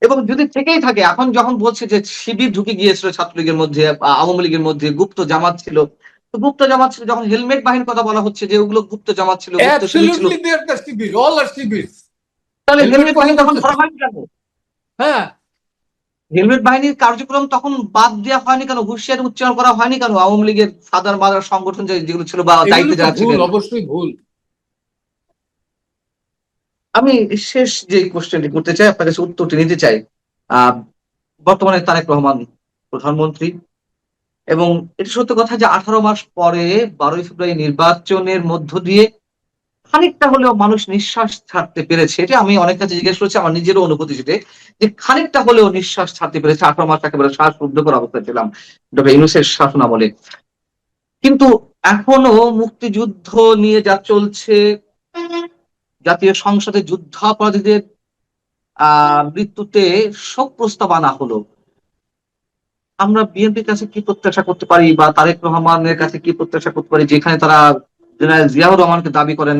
এবং যদি থেকেই থাকে, এখন যখন বলছে যে শিবির ঢুকে গিয়েছিল ছাত্রলীগের মধ্যে, আওয়ামী লীগের মধ্যে গুপ্ত জামাত ছিল, তো গুপ্ত জামাত ছিল, যখন হেলমেট বাহিনীর কথা বলা হচ্ছে যে ওগুলো গুপ্ত জামাত ছিল, তাহলে হেলমেট বাহিনী তখন ধরা হয়নি কেন? হ্যাঁ, হেলমেট বাহিনীর কার্যক্রম তখন বাদ দেওয়া হয়নি কেন? হুঁশিয়ারি উচ্চারণ করা হয়নি কেন? আওয়ামী লীগের ফাদার মাদার সংগঠন যেগুলো ছিল বা দায়িত্বে যারা ছিলেন। অবশ্যই ভুল। আমি শেষ যে কোশ্চেনটি করতে চাই, আপনার কাছে উত্তরটি নিতে চাই। বর্তমানে তারেক রহমান প্রধানমন্ত্রী, এবং এটা সত্য কথা যে 18 মাস পরে 12ই ফেব্রুয়ারি নির্বাচনের মধ্য দিয়ে খানিকটা হলেও মানুষ নিঃশ্বাস ছাড়তে পেরেছে। এটা আমি অনেক কাছে জিজ্ঞেস করেছি, আমার নিজেরও অনুভূতি সেটা, যে খানিকটা হলেও নিঃশ্বাস ছাড়তে পেরেছে। 18 মাস একেবারে শ্বাসরুদ্ধকর অবস্থায় ছিলাম ডক্টর ইউনূসের শাসনামলে। কিন্তু এখনো মুক্তিযুদ্ধ নিয়ে যা চলছে, জাতীয় সংসদে যুদ্ধাপরাধীদের মৃত্যুতে শোক প্রস্তাব আনা হলো, আমরা বিএনপির কাছে কি প্রত্যাশা করতে পারি, বা তারেক রহমানের কাছে কি প্রত্যাশা করতে পারি, যেখানে তারা জেনারেল জিয়াউর রহমানকে দাবি করেন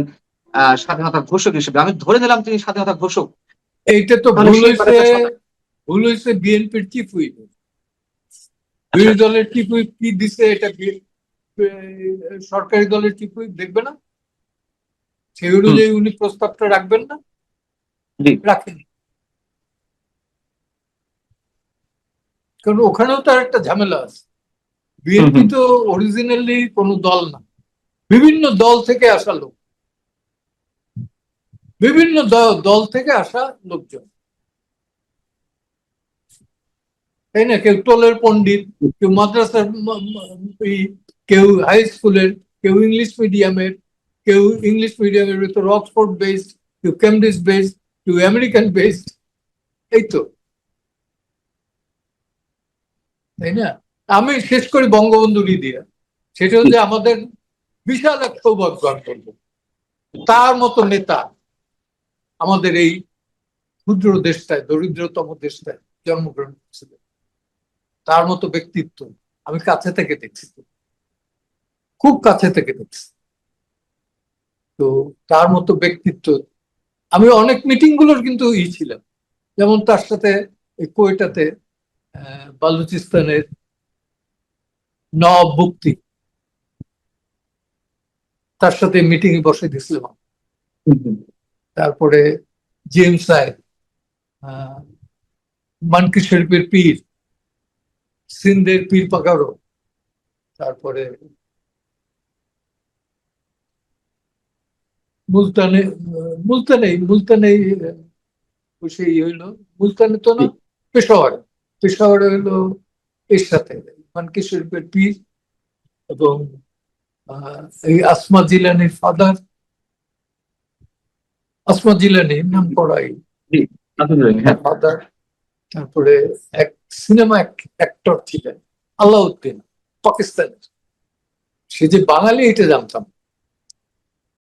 স্বাধীনতা ঘোষক হিসেবে? আমি ধরে নিলাম তিনি স্বাধীনতা ঘোষক, এইটা তো তাহলে সেই ভুল হয়েছে বিএনপির চিফ হুইপ। বিরোধী দলের চিফ হুইপ কি দিছে এটা সরকারি দলের চিফ হুইপ দেখবে না? সেই অনুযায়ী উনি প্রস্তাবটা রাখবেন না? জি। রাখেন। কারণ ওখানেও তার একটা ঝামেলা আছে। বিএনপি তো অরিজিনালি কোনো দল না, বিভিন্ন দল থেকে আসা লোক, বিভিন্ন দল থেকে আসা লোকজন, তাই না? কেউ টোলের পণ্ডিত, কেউ মাদ্রাসার কেউ হাই স্কুলের, কেউ ইংলিশ মিডিয়ামের, কেউ ইংলিশ মিডিয়ামের ভিতর অক্সফোর্ড বেসড, কেউ কেমব্রিজ বেসড, কেউ আমেরিকান বেসড, এই তো, তাই না? আমি শেষ করি বঙ্গবন্ধুরই দিয়ে, সেটা হচ্ছে আমাদের বিশাল এক সৌভাগ্য করব, তার মতো নেতা আমাদের এই ক্ষুদ্র দেশটায়, দরিদ্রতম দেশটায় জন্মগ্রহণ করেছিলেন। তার মতো ব্যক্তিত্ব আমি কাছে থেকে দেখছি, খুব কাছে থেকে দেখছি। তো তার মতো ব্যক্তিত্ব, আমি অনেক মিটিং গুলোর কিন্তু ছিলাম, যেমন তার সাথে কোয়েটাতে বালুচিস্তানের নওয়াব মুফতি, তার সাথে মিটিং এ বসে দিয়েছিলাম। তারপরে জেমস সাহেব, মানকি শরীফের পীর, সিন্ধের পীর পাকারো, তারপরে মুলতানে মুলতানে সেই হইলো, মুলতানে তো না, পেশাওয়ারে, পেশাওয়ারে হইলো এর সাথে মানকি শরীফের পীর এবং এই আসমা জিলানির ফাদার, আসমা জিলানি নাম করাই ফাদার। তারপরে এক সিনেমা অ্যাক্টর ছিলেন আলাউদ্দিন, পাকিস্তানের, সে যে বাঙালি এটা জানতাম।